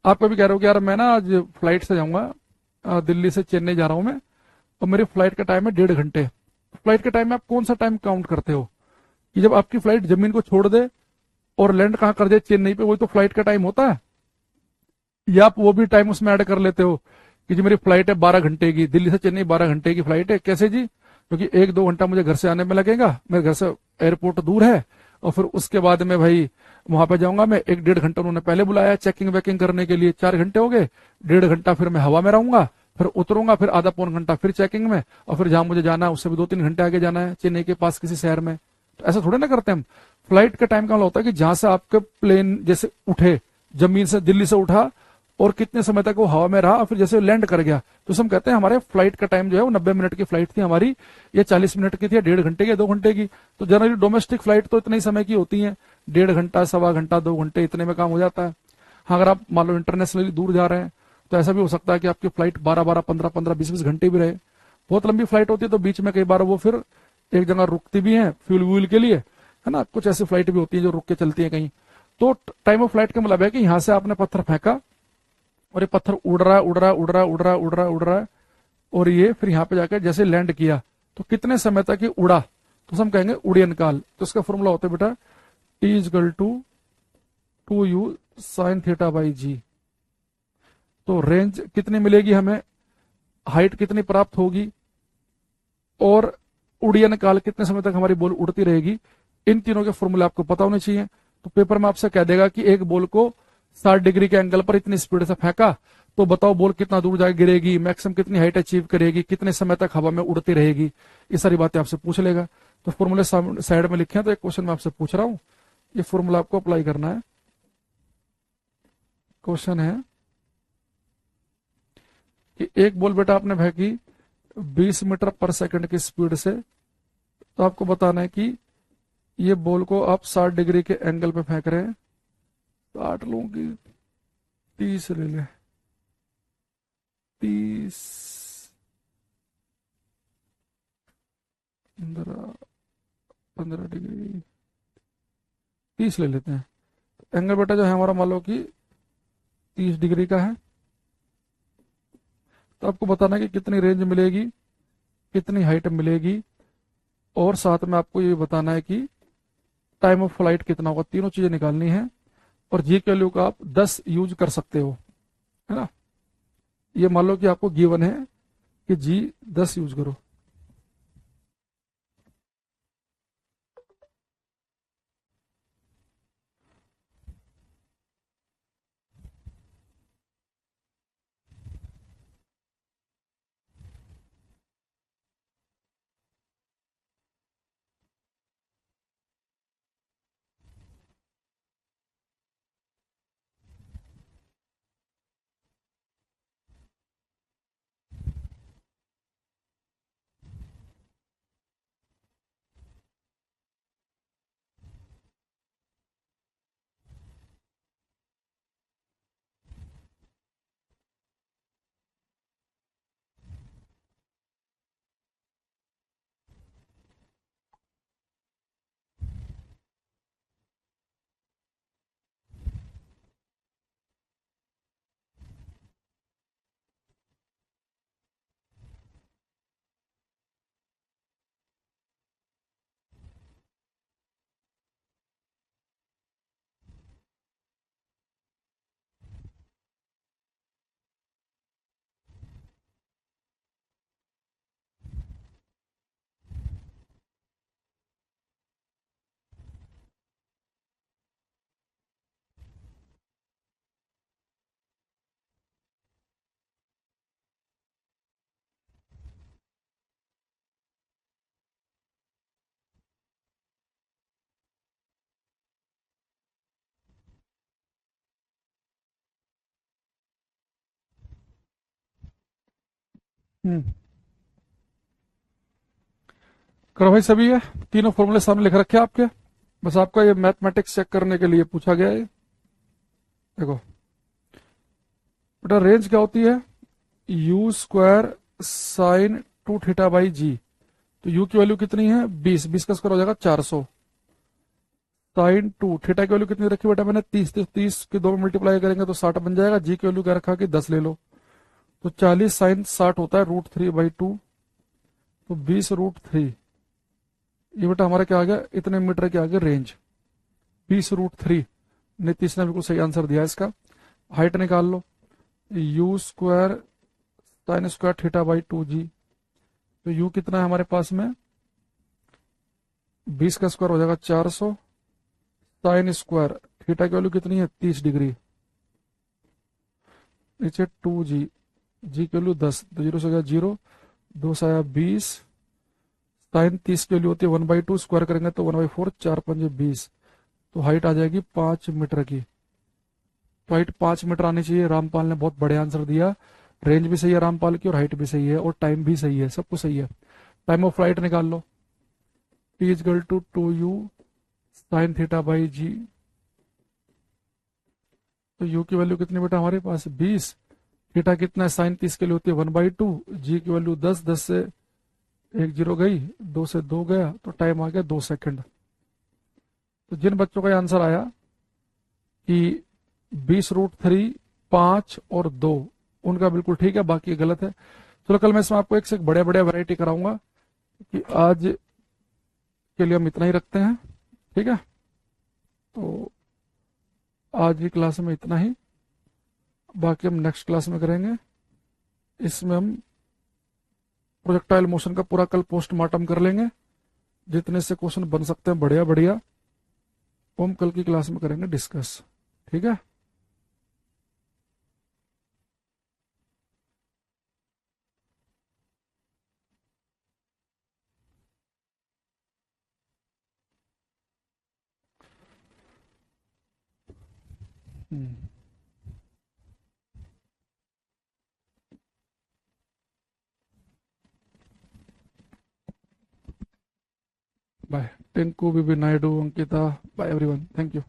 आप कभी कह रहे हो कि यार मैं ना आज फ्लाइट से जाऊंगा, दिल्ली से चेन्नई जा रहा हूं मैं, और मेरी फ्लाइट का टाइम है 1.5 घंटे। फ्लाइट के टाइम में आप कौन सा टाइम काउंट करते हो, कि जब आपकी फ्लाइट जमीन को छोड़ दे और लैंड कहाँ कर दे, चेन्नई पे, वही तो फ्लाइट का टाइम होता है। या आप वो भी टाइम उसमें ऐड कर लेते हो कि जी मेरी फ्लाइट है 12 घंटे की, दिल्ली से चेन्नई 12 घंटे की फ्लाइट है, कैसे जी, क्योंकि 1-2 घंटा मुझे घर से आने में लगेगा, मेरे घर से एयरपोर्ट दूर है, और फिर उसके बाद में भाई वहां पे जाऊंगा मैं, 1-1.5 घंटा उन्होंने पहले बुलाया चेकिंग वेकिंग करने के लिए, 4 घंटे हो गए, 1.5 घंटा फिर मैं हवा में रहूंगा, फिर उतरूंगा, फिर आधा पौन घंटा फिर चेकिंग में, और फिर जहां मुझे जाना है उससे भी 2-3 घंटे आगे जाना है, चेन्नई के पास किसी शहर में। तो ऐसा थोड़े ना करते हम। फ्लाइट का टाइम का मतलब होता है कि जहां से आपका प्लेन जैसे उठे, जमीन से दिल्ली से उठा, और कितने समय तक वो हवा में रहा, और फिर जैसे लैंड कर गया, तो हम कहते हैं हमारे फ्लाइट का टाइम जो है वो 90 मिनट की फ्लाइट थी हमारी, या 40 मिनट की थी, या 1.5 घंटे की, या 2 घंटे की। तो जनरली डोमेस्टिक फ्लाइट तो इतने ही समय की होती है, 1.5 घंटा, 1.25 घंटा, 2 घंटे, इतने में काम हो जाता है। हाँ, अगर आप मान लो इंटरनेशनली दूर जा रहे हैं तो ऐसा भी हो सकता है कि आपकी फ्लाइट 12-12, 15-15, 20-20 घंटे भी रहे। बहुत लंबी फ्लाइट होती है तो बीच में कई बार वो फिर एक जगह रुकती भी है फ्यूल व्यूल के लिए, है ना, कुछ ऐसी फ्लाइट भी होती है जो रुक के चलती है कहीं। तो टाइम ऑफ फ्लाइट का मतलब है कि यहां से आपने पत्थर फेंका, और ये पत्थर उड़ रहा है, उड़ रहा है, उड़ रहा है, उड़ रहा है, उड़ रहा है, उड़ रहा है, और ये फिर यहाँ पे जाकर जैसे लैंड किया तो कितने समय तक ये उड़ा, तो हम कहेंगे उड़ियन काल। तो इसका फॉर्मूला होता है बेटा T is equal to 2u sine theta by g. तो रेंज कितनी मिलेगी हमें, हाइट कितनी प्राप्त होगी, और उड़ियन काल कितने समय तक हमारी बॉल उड़ती रहेगी, इन तीनों के फॉर्मूले आपको पता होने चाहिए। तो पेपर में आपसे कह देगा कि एक बॉल को 60 डिग्री के एंगल पर इतनी स्पीड से फेंका, तो बताओ बॉल कितना दूर जाकर गिरेगी, मैक्सिमम कितनी हाइट अचीव करेगी, कितने समय तक हवा में उड़ती रहेगी, ये सारी बातें आपसे पूछ लेगा। तो फॉर्मूले साइड में लिखे हैं, तो एक क्वेश्चन मैं आपसे पूछ रहा हूं, ये फॉर्मूला आपको अप्लाई करना है। क्वेश्चन है कि एक बॉल बेटा आपने फेंकी 20 मीटर पर सेकंड की स्पीड से, तो आपको बताना है कि ये बॉल को आप 60 डिग्री के एंगल पे फेंक रहे हैं। 60 लोगों की 30 ले ले, 30, 15 डिग्री, 30 ले लेते हैं। एंगल बेटा जो है हमारा मान लो कि 30 डिग्री का है। तो आपको बताना है कि कितनी रेंज मिलेगी, कितनी हाइट मिलेगी, और साथ में आपको ये बताना है कि टाइम ऑफ फ्लाइट कितना होगा। तीनों चीजें निकालनी है, और जी के वैल्यू का आप 10 यूज कर सकते हो, है ना। ये मान लो कि आपको गिवन है कि जी 10 यूज करो। हम्म, करो भाई सभी, है तीनों फॉर्मूले सामने लिख रखे हैं आपके, बस आपका ये मैथमेटिक्स चेक करने के लिए पूछा गया है। देखो बेटा रेंज क्या होती है, u square sine 2 theta by g. तो यू की वैल्यू कितनी है 20, 20 का स्क्वायर हो जाएगा 400, साइन 2, थीटा की वैल्यू कितनी रखी बेटा मैंने 30, 30 के 2 में मल्टीप्लाई करेंगे तो 60 बन जाएगा। जी की वैल्यू क्या रखा कि 10 ले लो, तो 40 साइन 60 होता है √3/2, तो 20√3। ये बेटा हमारा क्या आ गया, इतने मीटर के आगे रेंज 20√3। नीतीश ने बिल्कुल सही आंसर दिया इसका। हाइट निकाल लो, u² sin² θ/2g। तो u कितना है हमारे पास में, 20 का स्क्वायर हो जाएगा 400, sin² थीटा की वैल्यू कितनी है 30 डिग्री, नीचे 2g, जी की वैल्यू 10, तो 0 से गया 0, 2 से आया 20, साइन 30 की वैल्यू होती है 1/2, स्क्वायर करेंगे तो 1/4, 4 पंजे 20, तो हाइट आ जाएगी 5 मीटर की। तो हाइट 5 मीटर आनी चाहिए। रामपाल ने बहुत बढ़िया आंसर दिया, रेंज भी सही है रामपाल की और हाइट भी सही है और टाइम भी सही है, सब कुछ सही है। टाइम ऑफ फ्लाइट निकाल लो, T is equal to 2u sin θ/g। तो u की वैल्यू कितनी बेटा हमारे पास 20, थीटा कितना है साइन 30 के लिए होती है 1/2, जी की वैल्यू 10, 10 से 1 0 गई, 2 से 2 गया, तो टाइम आ गया 2 सेकंड। तो जिन बच्चों का आंसर आया कि 20√3, 5 और 2, उनका बिल्कुल ठीक है, बाकी गलत है। चलो कल मैं इसमें आपको एक से एक बढ़िया बढ़िया वैरायटी कराऊंगा, कि आज के लिए हम इतना ही रखते हैं, ठीक है। तो आज की क्लास में इतना ही, बाकी हम नेक्स्ट क्लास में करेंगे। इसमें हम प्रोजेक्टाइल मोशन का पूरा कल पोस्टमार्टम कर लेंगे, जितने से क्वेश्चन बन सकते हैं बढ़िया बढ़िया, वो हम कल की क्लास में करेंगे डिस्कस, ठीक है। Bye Tinku, Bibi Naidu, Ankita, bye everyone, thank you.